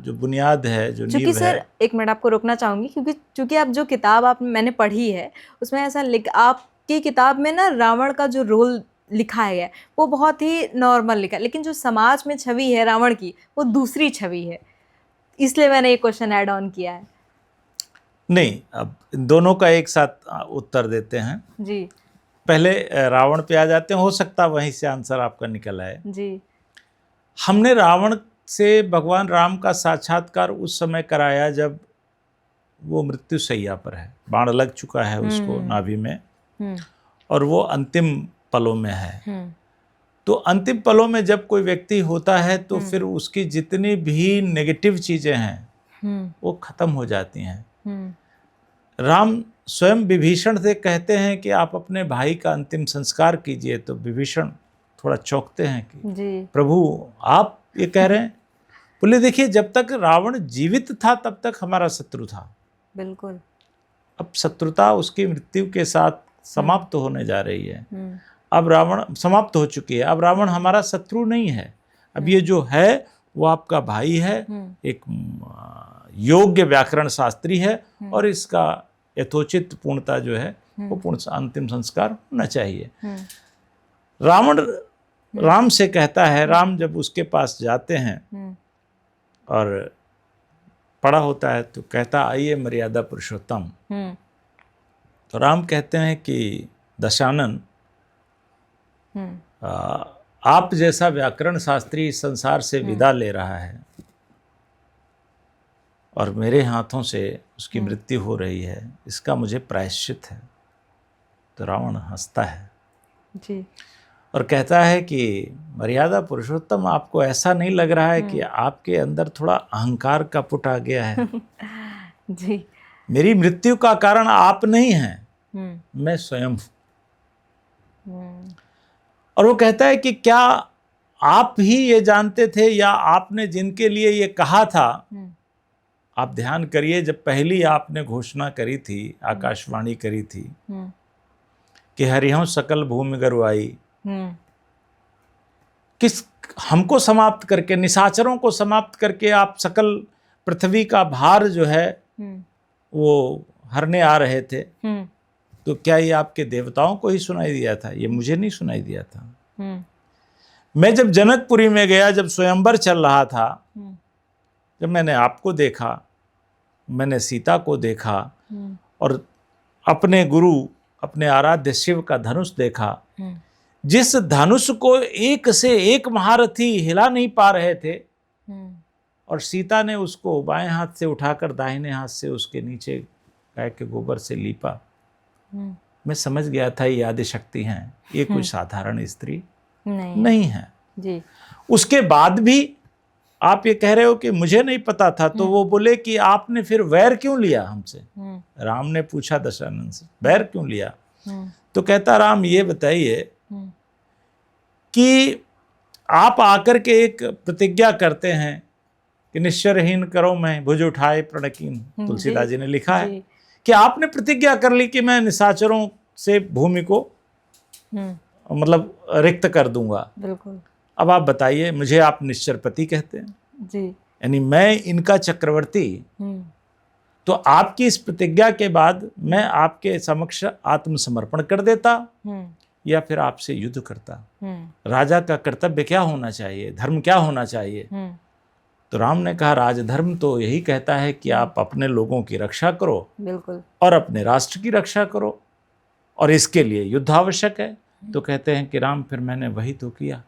जो बुनियाद है, जो क्योंकि नींव सर है। एक मिनट आपको रोकना चाहूंगी, क्योंकि आप जो किताब मैंने पढ़ी है उसमें ऐसा आपकी किताब में ना रावण का जो रोल लिखा है वो बहुत ही नॉर्मल लिखा है, लेकिन जो समाज में छवि है रावण की वो दूसरी छवि है, इसलिए मैंने ये क्वेश्चन ऐड ऑन किया है। नहीं, अब इन दोनों का एक साथ उत्तर देते हैं। जी पहले रावण पे आ जाते हैं, हो सकता है वहीं से आंसर आपका निकल आए। जी। हमने रावण से भगवान राम का साक्षात्कार उस समय कराया जब वो मृत्यु शैया पर है, बाण लग चुका है उसको नाभि में, और वो अंतिम पलों में है। तो अंतिम पलों में जब कोई व्यक्ति होता है तो फिर उसकी जितनी भी नेगेटिव चीजें हैं वो खत्म हो जाती हैं। राम स्वयं विभीषण से कहते हैं कि आप अपने भाई का अंतिम संस्कार कीजिए, तो विभीषण थोड़ा चौंकते हैं कि जी। प्रभु आप ये कह रहे हैं? बोले देखिए, जब तक रावण जीवित था तब तक हमारा शत्रु था, बिल्कुल। अब शत्रुता उसकी मृत्यु के साथ समाप्त होने जा रही है। अब रावण समाप्त हो चुकी है, अब रावण हमारा शत्रु नहीं है, अब ये जो है वो आपका भाई है, एक योग्य व्याकरण शास्त्री है, और इसका यथोचित पूर्णता जो है वो पूर्ण अंतिम संस्कार होना चाहिए। रावण राम से कहता है, राम जब उसके पास जाते हैं और पड़ा होता है तो कहता आइए मर्यादा पुरुषोत्तम। तो राम कहते हैं कि दशानन, आप जैसा व्याकरण शास्त्री इस संसार से विदा ले रहा है और मेरे हाथों से उसकी मृत्यु हो रही है, इसका मुझे प्रायश्चित है। तो रावण हंसता है जी। और कहता है कि मर्यादा पुरुषोत्तम, आपको ऐसा नहीं लग रहा है कि आपके अंदर थोड़ा अहंकार का पुट आ गया है? जी। मेरी मृत्यु का कारण आप नहीं हैं, मैं स्वयं हूं। और वो कहता है कि क्या आप ही ये जानते थे, या आपने जिनके लिए ये कहा था, आप ध्यान करिए, जब पहली आपने घोषणा करी थी, आकाशवाणी करी थी कि हरिहं सकल भूमि गरुआई, किस हमको समाप्त करके, निशाचरों को समाप्त करके आप सकल पृथ्वी का भार जो है वो हरने आ रहे थे, तो क्या ये आपके देवताओं को ही सुनाई दिया था? ये मुझे नहीं सुनाई दिया था। मैं जब जनकपुरी में गया, जब स्वयंवर चल रहा था, जब मैंने आपको देखा, मैंने सीता को देखा, और अपने गुरु, अपने आराध्य शिव का धनुष देखा, जिस धनुष को एक से एक महारथी हिला नहीं पा रहे थे, और सीता ने उसको बाएं हाथ से उठाकर दाहिने हाथ से उसके नीचे गाय के गोबर से लीपा, मैं समझ गया था ये आदिशक्ति हैं, ये कोई साधारण स्त्री नहीं है जी। उसके बाद भी आप ये कह रहे हो कि मुझे नहीं पता था, तो वो बोले कि आपने फिर वैर क्यों लिया हमसे? राम ने पूछा दशानन से, वैर क्यों लिया? तो कहता, राम ये बताइए कि आप आकर के एक प्रतिज्ञा करते हैं कि निश्चरहीन करो मैं भुज उठाए प्रणकीन, तुलसीदास जी ने लिखा है कि आपने प्रतिज्ञा कर ली कि मैं निशाचरों से भूमि को मतलब रिक्त कर दूंगा। बिल्कुल। अब आप बताइए, मुझे आप निश्चरपति कहते हैं जी, यानी मैं इनका चक्रवर्ती, तो आपकी इस प्रतिज्ञा के बाद मैं आपके समक्ष आत्मसमर्पण कर देता या फिर आपसे युद्ध करता? राजा का कर्तव्य क्या होना चाहिए, धर्म क्या होना चाहिए? तो राम ने कहा, राजधर्म तो यही कहता है कि आप अपने लोगों की रक्षा करो, बिल्कुल, और अपने राष्ट्र की रक्षा करो, और इसके लिए युद्ध आवश्यक है। तो कहते हैं कि राम फिर मैंने वही तो किया।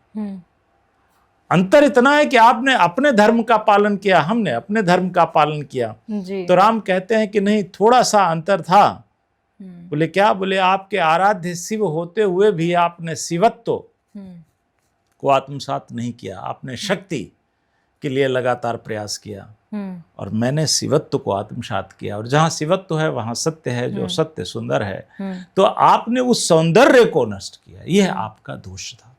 अंतर इतना है कि आपने अपने धर्म का पालन किया, हमने अपने धर्म का पालन किया। जी। तो राम कहते हैं कि नहीं, थोड़ा सा अंतर था। बोले क्या? बोले आपके आराध्य शिव होते हुए भी आपने शिवत्व को आत्मसात नहीं किया, आपने शक्ति के लिए लगातार प्रयास किया, और मैंने शिवत्व को आत्मसात किया, और जहाँ शिवत्व है वहाँ सत्य है, जो सत्य सुंदर है, तो आपने उस सौंदर्य को नष्ट किया, यह आपका दोष था।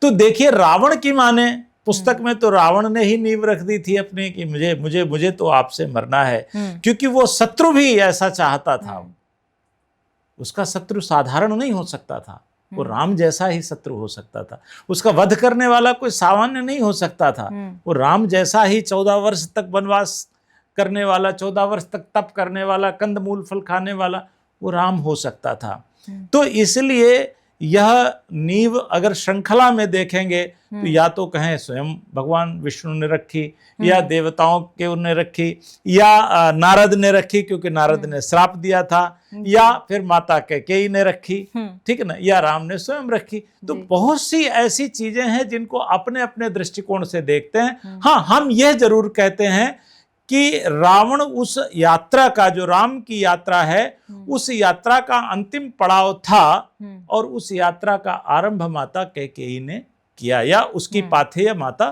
तो देखिए, रावण की माने पुस्तक में तो रावण ने ही नींव रख दी थी अपने कि मुझे मुझे मुझे तो आपसे मरना है, क्योंकि वो शत्रु भी ऐसा चाहता था। उसका शत्रु साधारण नहीं हो सकता था, वो राम जैसा ही शत्रु हो सकता था। उसका वध करने वाला कोई सामान्य नहीं हो सकता था। वो राम जैसा ही 14 वर्ष तक वनवास करने वाला, 14 वर्ष तक तप करने वाला, कंदमूल फल खाने वाला, वो राम हो सकता था। तो इसलिए यह नींव अगर श्रृंखला में देखेंगे तो या तो कहें स्वयं भगवान विष्णु ने रखी, या देवताओं के उन्होंने रखी, या नारद ने रखी क्योंकि नारद ने श्राप दिया था, या फिर माता कैकेयी ने रखी, ठीक है ना, या राम ने स्वयं रखी। तो बहुत सी ऐसी चीजें हैं जिनको अपने अपने दृष्टिकोण से देखते हैं। हाँ, हम यह जरूर कहते हैं कि रावण उस यात्रा का, जो राम की यात्रा है, उस यात्रा का अंतिम पड़ाव था, और उस यात्रा का आरंभ माता कैकेयी ने किया, या उसकी पाथेय माता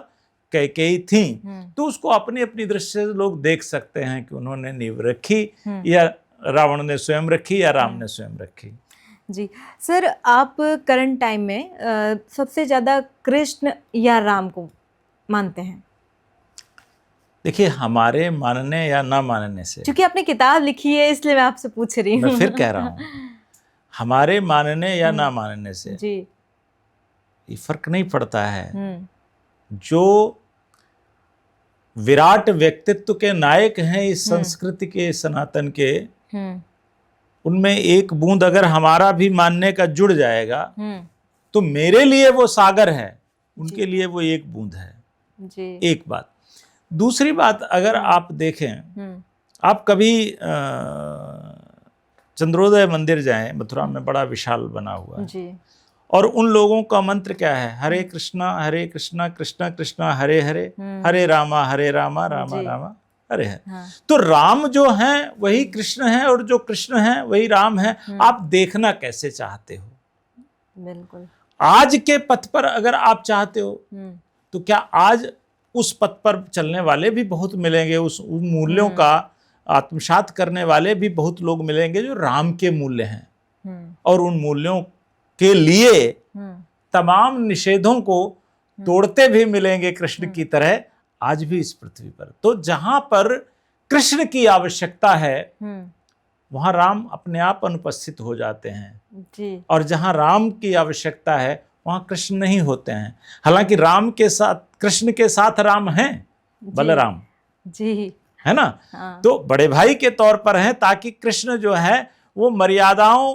कैकेयी थी। तो उसको अपनी अपनी दृष्टि से लोग देख सकते हैं कि उन्होंने नींव रखी, या रावण ने स्वयं रखी, या राम ने स्वयं रखी। जी सर, आप करंट टाइम में सबसे ज्यादा कृष्ण या राम को मानते हैं? देखिए, हमारे मानने या ना मानने से, क्योंकि आपने किताब लिखी है इसलिए मैं आपसे पूछ रही हूँ। मैं फिर कह रहा हूँ, हमारे मानने या ना मानने से जी ये फर्क नहीं पड़ता है। जो विराट व्यक्तित्व के नायक हैं इस संस्कृति के, सनातन के, उनमें एक बूंद अगर हमारा भी मानने का जुड़ जाएगा तो मेरे लिए वो सागर है, उनके लिए वो एक बूंद है जी। एक बात। दूसरी बात, अगर आप देखें, आप कभी चंद्रोदय मंदिर जाएं, मथुरा में बड़ा विशाल बना हुआ है जी। और उन लोगों का मंत्र क्या है? हरे कृष्णा कृष्णा कृष्णा हरे हरे, हरे रामा रामा रामा हरे हरे। हाँ। तो राम जो हैं वही कृष्ण हैं, और जो कृष्ण हैं वही राम हैं। आप देखना कैसे चाहते हो? बिल्कुल। आज के पथ पर अगर आप चाहते हो तो क्या आज उस पथ पर चलने वाले भी बहुत मिलेंगे, उस मूल्यों का आत्मसात करने वाले भी बहुत लोग मिलेंगे जो राम के मूल्य हैं, और उन मूल्यों के लिए तमाम निषेधों को तोड़ते भी मिलेंगे कृष्ण की तरह आज भी इस पृथ्वी पर। तो जहां पर कृष्ण की आवश्यकता है वहां राम अपने आप अनुपस्थित हो जाते हैं जी। और जहां राम की आवश्यकता है वहां कृष्ण नहीं होते हैं। हालांकि राम के साथ, कृष्ण के साथ राम हैं, बलराम जी, है ना। हाँ। तो बड़े भाई के तौर पर हैं, ताकि कृष्ण जो है वो मर्यादाओं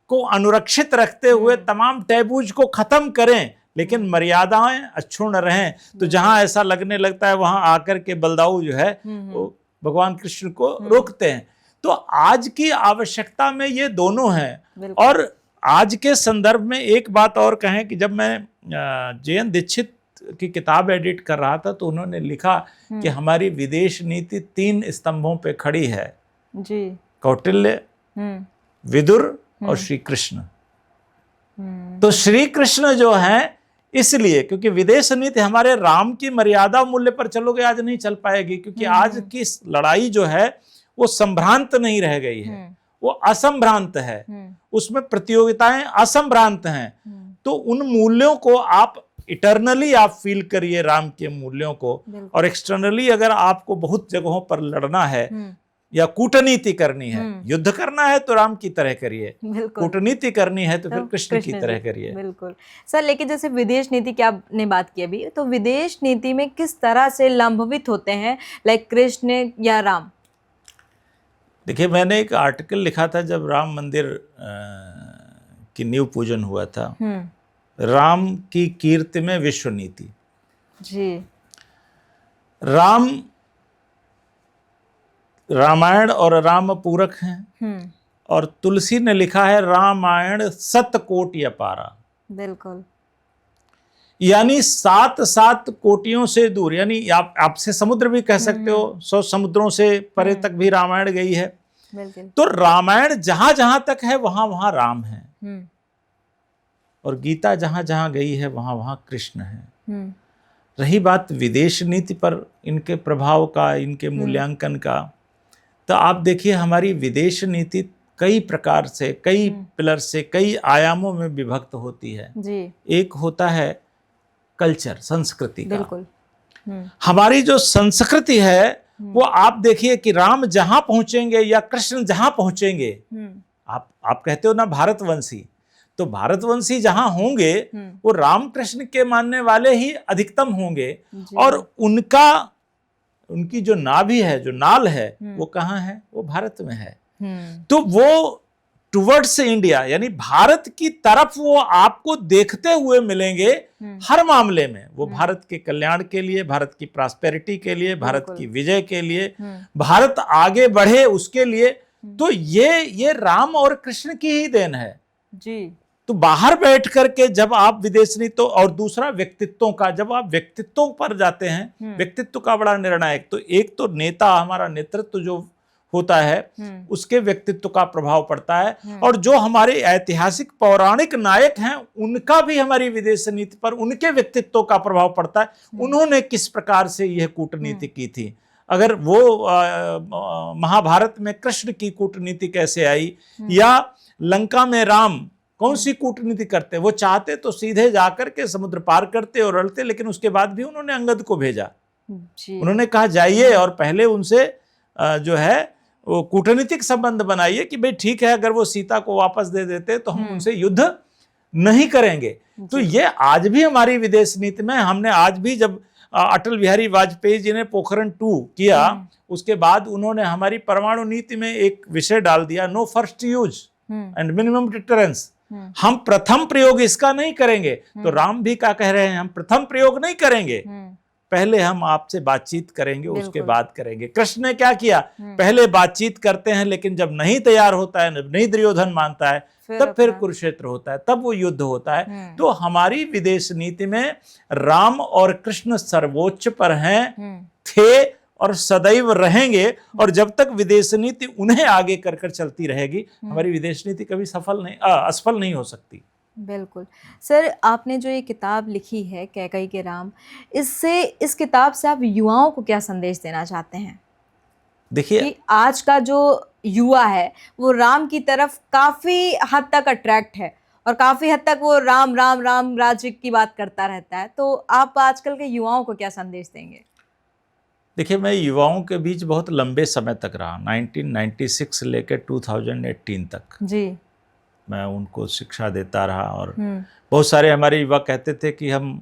को अनुरक्षित रखते हुए तमाम टैबूज को खत्म करें, लेकिन मर्यादाएं अक्षुण्ण रहें। तो जहां ऐसा लगने लगता है वहां आकर के बलदाऊ जो है वो भगवान कृष्ण को रोकते हैं। तो आज की आवश्यकता में ये दोनों हैं। और आज के संदर्भ में एक बात और कहें कि जब मैं जे.एन. दीक्षित की किताब एडिट कर रहा था तो उन्होंने लिखा कि हमारी विदेश नीति 3 स्तंभों पे खड़ी है जी। कौटिल्य, विदुर और श्री कृष्ण। तो श्री कृष्ण जो है इसलिए क्योंकि विदेश नीति हमारे राम की मर्यादा मूल्य पर चलोगे आज नहीं चल पाएगी, क्योंकि आज की लड़ाई जो है वो संभ्रांत नहीं रह गई है, वो असंभ्रांत है, उसमें प्रतियोगिताएं असंभ्रांत हैं। तो उन मूल्यों को आप इटरनली आप फील करिए, राम के मूल्यों को, और एक्सटर्नली अगर आपको बहुत जगहों पर लड़ना है या कूटनीति करनी है, युद्ध करना है तो राम की तरह करिए, कूटनीति करनी है तो फिर कृष्ण की तरह करिए। बिल्कुल सर। लेकिन जैसे विदेश नीति की आपने बात की अभी, तो विदेश नीति में किस तरह से लंबवित होते हैं, लाइक कृष्ण या राम? देखिए, मैंने एक आर्टिकल लिखा था जब राम मंदिर की नींव पूजन हुआ था, राम की कीर्ति में विश्व नीति जी। रामायण और राम पूरक हैं, और तुलसी ने लिखा है रामायण 7 कोटि अपारा। बिल्कुल। यानी 7 कोटियों से दूर, यानी आपसे समुद्र भी कह सकते हो, 100 समुद्रों से परे तक भी रामायण गई है। तो रामायण जहां जहां तक है वहां वहां राम है, और गीता जहां जहां गई है वहां वहां कृष्ण है। रही बात विदेश नीति पर इनके प्रभाव का, इनके मूल्यांकन का, तो आप देखिए हमारी विदेश नीति कई प्रकार से, कई पिलर से, कई आयामों में विभक्त होती है जी। एक होता है कल्चर, संस्कृति का। बिल्कुल। हमारी जो संस्कृति है वो आप देखिए कि राम जहां पहुंचेंगे या कृष्ण जहां पहुंचेंगे, आप कहते हो ना भारतवंशी, तो भारतवंशी जहां होंगे वो रामकृष्ण के मानने वाले ही अधिकतम होंगे, और उनकी जो नाभि है, जो नाल है, वो कहाँ है? वो भारत में है। तो वो टुवर्ड्स इंडिया यानी भारत की तरफ वो आपको देखते हुए मिलेंगे हर मामले में। वो भारत के कल्याण के लिए, भारत की प्रॉस्पेरिटी के लिए, भारत की विजय के लिए, भारत आगे बढ़े उसके लिए। तो ये राम और कृष्ण की ही देन है जी। तो बाहर बैठ करके जब आप विदेश नीति, और दूसरा व्यक्तित्वों का, जब आप व्यक्तित्वों पर जाते हैं, व्यक्तित्व का बड़ा निर्णायक, तो एक तो नेता, हमारा नेतृत्व जो होता है उसके व्यक्तित्व का प्रभाव पड़ता है, और जो हमारे ऐतिहासिक पौराणिक नायक हैं उनका भी हमारी विदेश नीति पर, उनके व्यक्तित्व का प्रभाव पड़ता है। उन्होंने किस प्रकार से यह कूटनीति की थी, अगर वो महाभारत में कृष्ण की कूटनीति कैसे आई, या लंका में राम कौन सी कूटनीति करते, वो चाहते तो सीधे जाकर के समुद्र पार करते और लड़ते, लेकिन उसके बाद भी उन्होंने अंगद को भेजा। उन्होंने कहा जाइए और पहले उनसे जो है वो कूटनीतिक संबंध बनाइए कि भाई ठीक है, अगर वो सीता को वापस दे देते तो हम उनसे युद्ध नहीं करेंगे। तो ये आज भी हमारी विदेश नीति में, हमने आज भी जब अटल बिहारी वाजपेयी जी ने पोखरण 2 किया, उसके बाद उन्होंने हमारी परमाणु नीति में एक विषय डाल दिया, no first use and minimum deterrence. हम प्रथम प्रयोग इसका नहीं करेंगे। तो राम भी क्या कह रहे हैं, हम प्रथम प्रयोग नहीं करेंगे, पहले हम आपसे बातचीत करेंगे, उसके बाद करेंगे। कृष्ण ने क्या किया, पहले बातचीत करते हैं, लेकिन जब नहीं तैयार होता है, जब नहीं दुर्योधन मानता है, तब फिर कुरुक्षेत्र होता है, तब वो युद्ध होता है। तो हमारी विदेश नीति में राम और कृष्ण सर्वोच्च पर हैं, थे और सदैव रहेंगे, और जब तक विदेश नीति उन्हें आगे कर कर चलती रहेगी, हमारी विदेश नीति कभी असफल नहीं हो सकती। बिल्कुल सर, आपने जो ये किताब लिखी है कैकई के राम, इस किताब से आप युवाओं को क्या संदेश देना चाहते हैं? देखिए कि आज का जो युवा है वो राम की तरफ काफी हद तक अट्रैक्ट है, और काफी हद तक वो राम राम राम राज्य की बात करता रहता है, तो आप आजकल के युवाओं को क्या संदेश देंगे? देखिए, मैं युवाओं के बीच बहुत लंबे समय तक रहा, 1996 लेकर 2018 तक जी। मैं उनको शिक्षा देता रहा, और बहुत सारे हमारे युवा कहते थे कि हम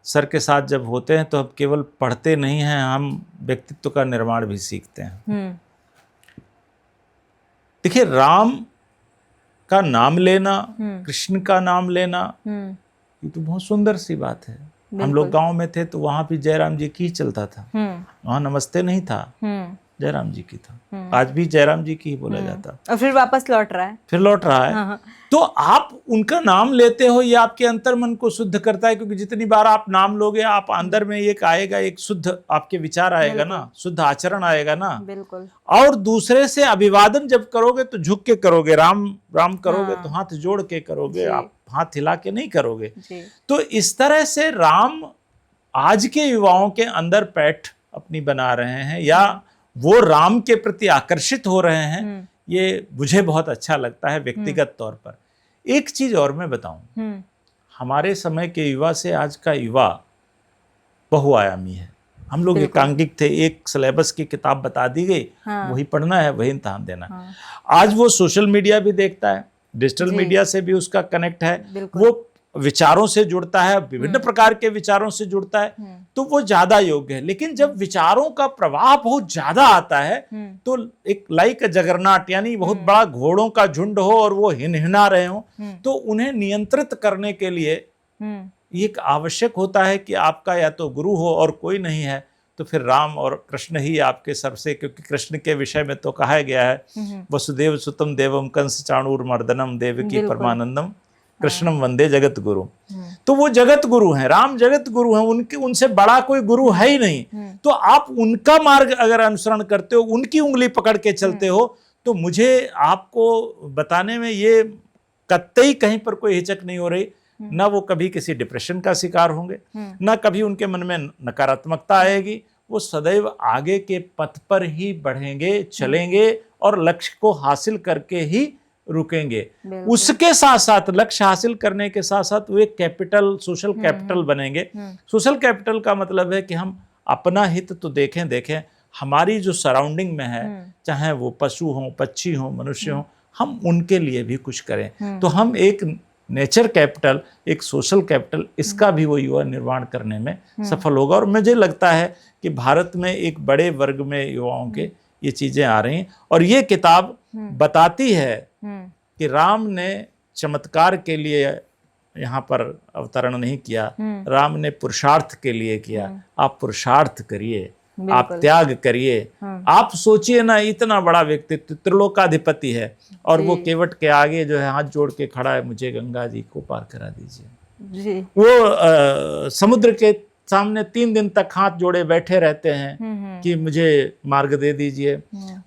सर के साथ जब होते हैं तो हम केवल पढ़ते नहीं हैं, हम व्यक्तित्व का निर्माण भी सीखते हैं। देखिए, राम का नाम लेना, कृष्ण का नाम लेना, ये तो बहुत सुंदर सी बात है। हम लोग गांव में थे तो वहां भी जयराम जी की ही चलता था, वहां नमस्ते नहीं था, जयराम जी की था। आज भी जयराम जी की ही बोला जाता, और फिर वापस लौट रहा है, फिर लौट रहा है। हाँ। तो आप उनका नाम लेते हो, ये आपके अंतर मन को शुद्ध करता है, क्योंकि जितनी बार आप नाम लोगे, आप अंदर में एक आएगा, एक शुद्ध आपके विचार आएगा ना, शुद्ध आचरण आएगा ना। बिल्कुल। और दूसरे से अभिवादन जब करोगे तो झुक के करोगे, राम राम करोगे तो हाथ जोड़ के करोगे, आप हाथ हिला के नहीं करोगे। तो इस तरह से राम आज के युवाओं के अंदर पैठ अपनी बना रहे हैं, या वो राम के प्रति आकर्षित हो रहे हैं, ये मुझे बहुत अच्छा लगता है व्यक्तिगत तौर पर। एक चीज और मैं बताऊं, हमारे समय के युवा से आज का युवा बहुआयामी है। हम लोग एकांकिक थे, एक सिलेबस की किताब बता दी गई, वही पढ़ना है, वही इम्तिहान देना है। आज वो सोशल मीडिया भी देखता है, डिजिटल मीडिया से भी उसका कनेक्ट है, वो विचारों से जुड़ता है, विभिन्न प्रकार के विचारों से जुड़ता है, तो वो ज्यादा योग्य है। लेकिन जब विचारों का प्रवाह बहुत ज्यादा आता है तो एक लाइक जगरनाट, यानी बहुत बड़ा घोड़ों का झुंड हो और वो हिनहिना रहे हो, तो उन्हें नियंत्रित करने के लिए एक आवश्यक होता है कि आपका या तो गुरु हो, और कोई नहीं है तो फिर राम और कृष्ण ही आपके सबसे, क्योंकि कृष्ण के विषय में तो कहा गया है, वसुदेव सुतम देवम कंस चाणूर मर्दनम देवकी परमानंदम कृष्णम वंदे जगत गुरु। तो वो जगत गुरु हैं, राम जगत गुरु हैं, उनके उनसे बड़ा कोई गुरु है ही नहीं। तो आप उनका मार्ग अगर अनुसरण करते हो, उनकी उंगली पकड़ के चलते हो, तो मुझे आपको बताने में ये कतई कहीं पर कोई हिचक नहीं हो रही। ना वो कभी किसी डिप्रेशन का शिकार होंगे, ना कभी उनके मन में नकारात्मकता आएगी। वो सदैव आगे के पथ पर ही बढ़ेंगे, चलेंगे, और लक्ष्य को हासिल करके ही रुकेंगे। उसके साथ साथ, लक्ष्य हासिल करने के साथ साथ, वो एक कैपिटल, सोशल कैपिटल बनेंगे। सोशल कैपिटल का मतलब है कि हम अपना हित तो देखें, हमारी जो सराउंडिंग में है, चाहे वो पशु हो, पक्षी हो, मनुष्य हो, हम उनके लिए भी कुछ करें। तो हम एक नेचर कैपिटल, एक सोशल कैपिटल, इसका भी वो युवा निर्माण करने में सफल होगा। और मुझे लगता है कि भारत में एक बड़े वर्ग में युवाओं के ये चीज़ें आ रही हैं। और ये किताब बताती है कि राम ने चमत्कार के लिए यहाँ पर अवतरण नहीं किया, राम ने पुरुषार्थ के लिए किया। आप पुरुषार्थ करिए, आप त्याग करिए। आप सोचिए ना, इतना बड़ा व्यक्तित्व, त्रिलोकाधिपति है, और वो केवट के आगे जो है हाथ जोड़ के खड़ा है, मुझे गंगा जी को पार करा दीजिए जी। वो समुद्र के सामने 3 दिन तक हाथ जोड़े बैठे रहते हैं कि मुझे मार्ग दे दीजिए।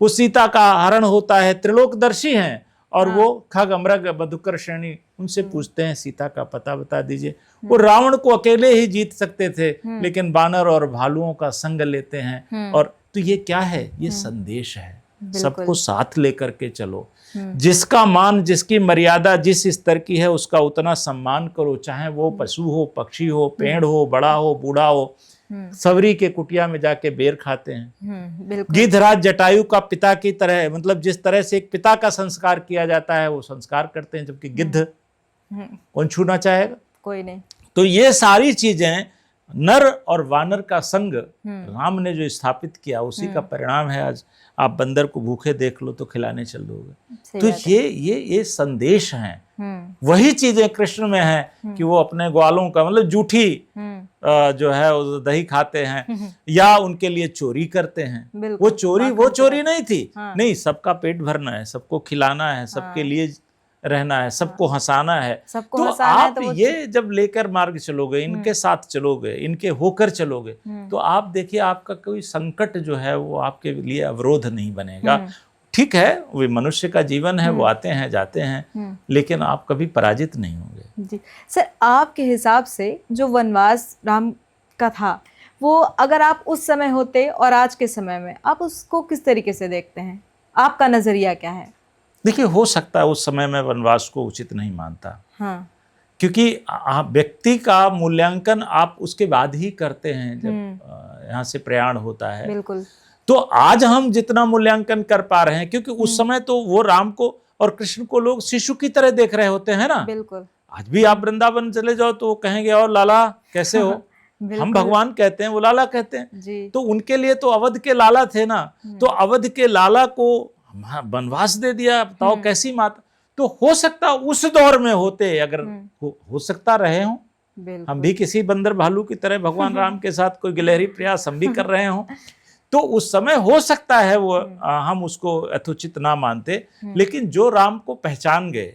वो सीता का हरण होता है, त्रिलोकदर्शी हैं, और वो खग अमृग मधुकर श्रेणी उनसे पूछते हैं सीता का पता बता दीजिए। वो रावण को अकेले ही जीत सकते थे, लेकिन बानर और भालुओं का संग लेते हैं। और तो ये क्या है? ये संदेश है, सबको साथ लेकर के चलो। जिसका मान, जिसकी मर्यादा जिस स्तर की है, उसका उतना सम्मान करो, चाहे वो पशु हो, पक्षी हो, पेड़ हो, बड़ा हो, बूढ़ा हो। सवरी के कुटिया में जाके बेर खाते हैं। गिद्धराज जटायु का पिता की तरह, मतलब जिस तरह से एक पिता का संस्कार किया जाता है वो संस्कार करते हैं, जबकि गिद्ध कौन छूना चाहेगा? कोई नहीं। तो ये सारी चीजें नर और वानर का संग राम ने जो स्थापित किया, उसी का परिणाम है आज आप बंदर को भूखे देख लो तो खिलाने चल दोगे। तो ये संदेश हैं। वही चीजें कृष्ण में हैं कि वो अपने ग्वालों का, मतलब जूठी जो है वो दही खाते हैं, या उनके लिए चोरी करते हैं। वो चोरी नहीं थी। नहीं, सबका पेट भरना है, सबको खिलाना है, सबके लिए रहना है, सबको हंसाना है। तो आप ये जब लेकर मार्ग चलोगे, इनके साथ चलोगे, इनके होकर चलोगे, तो आप देखिए आपका कोई संकट जो है वो आपके लिए अवरोध नहीं बनेगा। ठीक है, वो मनुष्य का जीवन है, वो आते हैं जाते हैं, लेकिन आप कभी पराजित नहीं होंगे। जी सर, आपके हिसाब से जो वनवास राम का था, वो अगर आप उस समय होते और आज के समय में, आप उसको किस तरीके से देखते हैं? आपका नजरिया क्या है? देखिए, हो सकता है उस समय में वनवास को उचित नहीं मानता। हाँ। क्योंकि व्यक्ति का मूल्यांकन आप उसके बाद ही करते हैं जब यहाँ से प्रयाण होता है। बिल्कुल। तो आज हम जितना मूल्यांकन कर पा रहे हैं, क्योंकि उस समय तो वो राम को और कृष्ण को लोग शिशु की तरह देख रहे होते हैं ना। बिल्कुल। आज भी आप वृंदावन चले जाओ तो वो कहेंगे, और लाला कैसे हो? हम भगवान कहते हैं, वो लाला कहते हैं जी। तो उनके लिए तो अवध के लाला थे ना। तो अवध के लाला को वनवास दे दिया, बताओ कैसी माता। तो हो सकता उस दौर में होते, अगर हो सकता रहे हो, हम भी किसी बंदर भालू की तरह भगवान राम के साथ कोई गिलहरी प्रयास हम भी कर रहे हो, तो उस समय हो सकता है वो हम उसको यथोचित ना मानते। लेकिन जो राम को पहचान गए,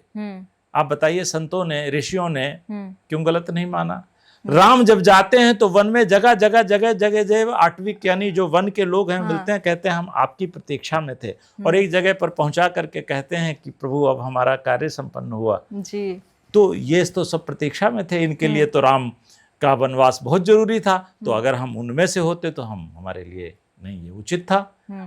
आप बताइए, संतों ने, ऋषियों ने क्यों गलत नहीं माना? राम जब जाते हैं तो वन में जगह जगह आठवीं यानी जो वन के लोग हैं मिलते हैं, कहते हैं हम आपकी प्रतीक्षा में थे, और एक जगह पर पहुंचा करके कहते हैं कि प्रभु अब हमारा कार्य संपन्न हुआ जी। तो ये तो सब प्रतीक्षा में थे, इनके लिए तो राम का वनवास बहुत जरूरी था। तो अगर हम उनमें से होते तो हम, हमारे लिए नहीं ये उचित था,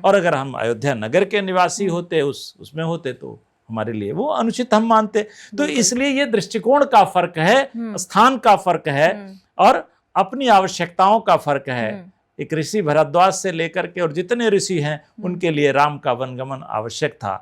और अगर हम अयोध्या नगर के निवासी होते, उसमें होते, तो हमारे लिए वो अनुचित हम मानते। तो इसलिए ये दृष्टिकोण का फर्क है, स्थान का फर्क है, और अपनी आवश्यकताओं का फर्क है। एक ऋषि भरद्वाज से लेकर के और जितने ऋषि हैं उनके लिए राम का वनगमन आवश्यक था,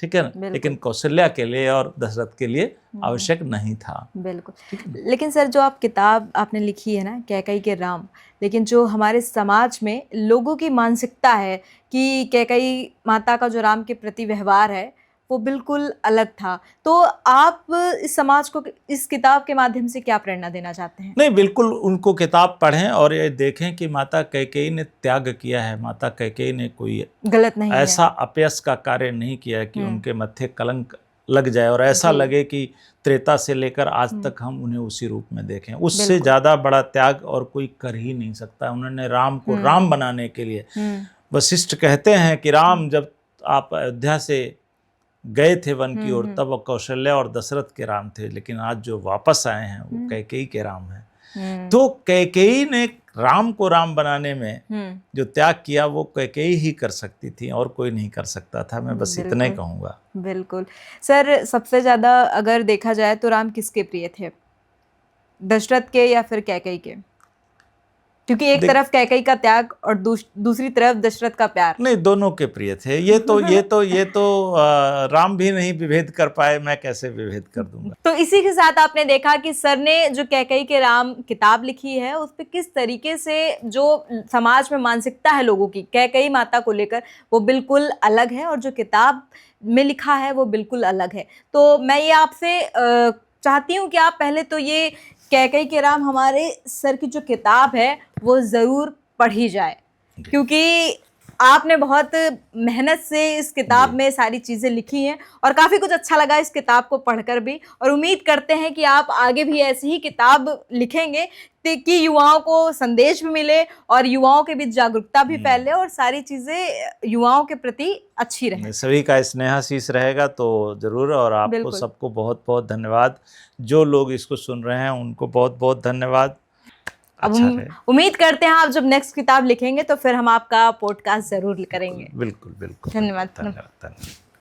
ठीक है ना, लेकिन कौशल्या के लिए और दशरथ के लिए आवश्यक नहीं था। बिल्कुल। लेकिन सर, जो आप किताब आपने लिखी है ना, कैकेयी के राम, लेकिन जो हमारे समाज में लोगों की मानसिकता है कि कैकेयी माता का जो राम के प्रति व्यवहार है वो बिल्कुल अलग था। तो आप इस समाज को इस किताब के माध्यम से क्या प्रेरणा देना चाहते हैं? नहीं, बिल्कुल उनको किताब पढ़ें और ये देखें कि माता कैकेयी ने त्याग किया है। माता कैकेयी ने कोई गलत नहीं ऐसा अपयश का कार्य नहीं किया कि उनके मत्थे कलंक लग जाए और ऐसा लगे कि त्रेता से लेकर आज तक हम उन्हें उसी रूप में देखें। उससे ज़्यादा बड़ा त्याग और कोई कर ही नहीं सकता। उन्होंने राम को राम बनाने के लिए, वशिष्ठ कहते हैं कि राम जब आप अयोध्या से गए थे वन की ओर, तब कौशल्या और दशरथ के राम थे, लेकिन आज जो वापस आए हैं वो कैकेयी के राम हैं। तो कैकेयी ने राम को राम बनाने में जो त्याग किया वो कैकेयी ही कर सकती थी और कोई नहीं कर सकता था। मैं बस इतना ही कहूँगा। बिल्कुल सर, सबसे ज़्यादा अगर देखा जाए तो राम किसके प्रिय थे, दशरथ के या फिर कैकेयी के? क्योंकि एक तरफ कैकेयी का त्याग और दूसरी तरफ दशरथ का प्यार। नहीं, दोनों के प्रिय थे। ये तो राम भी नहीं विभेद कर पाए, मैं कैसे विभेद कर दूंगा। तो इसी के साथ आपने देखा कि सर ने जो कैकेयी के राम किताब लिखी है उस पे किस तरीके से जो समाज में मानसिकता है लोगों की कैकेयी माता को लेकर वो बिल्कुल अलग है और जो किताब में लिखा है वो बिल्कुल अलग है। तो मैं ये आपसे चाहती हूँ कि आप पहले तो ये कैकेयी के राम हमारे सर की जो किताब है वो ज़रूर पढ़ी जाए, क्योंकि आपने बहुत मेहनत से इस किताब में सारी चीज़ें लिखी हैं और काफ़ी कुछ अच्छा लगा इस किताब को पढ़कर भी, और उम्मीद करते हैं कि आप आगे भी ऐसी ही किताब लिखेंगे कि युवाओं को संदेश भी मिले और युवाओं के बीच जागरूकता भी फैले और सारी चीज़ें युवाओं के प्रति अच्छी रहें। सभी का स्नेहाशीष रहेगा तो जरूर। और आपको बिल्कुल। सबको बहुत बहुत धन्यवाद। जो लोग इसको सुन रहे हैं उनको बहुत बहुत धन्यवाद। अब अच्छा रहे। उम्मीद करते हैं आप जब नेक्स्ट किताब लिखेंगे तो फिर हम आपका पॉडकास्ट जरूर करेंगे। बिल्कुल बिल्कुल। धन्यवाद। धन्यवाद।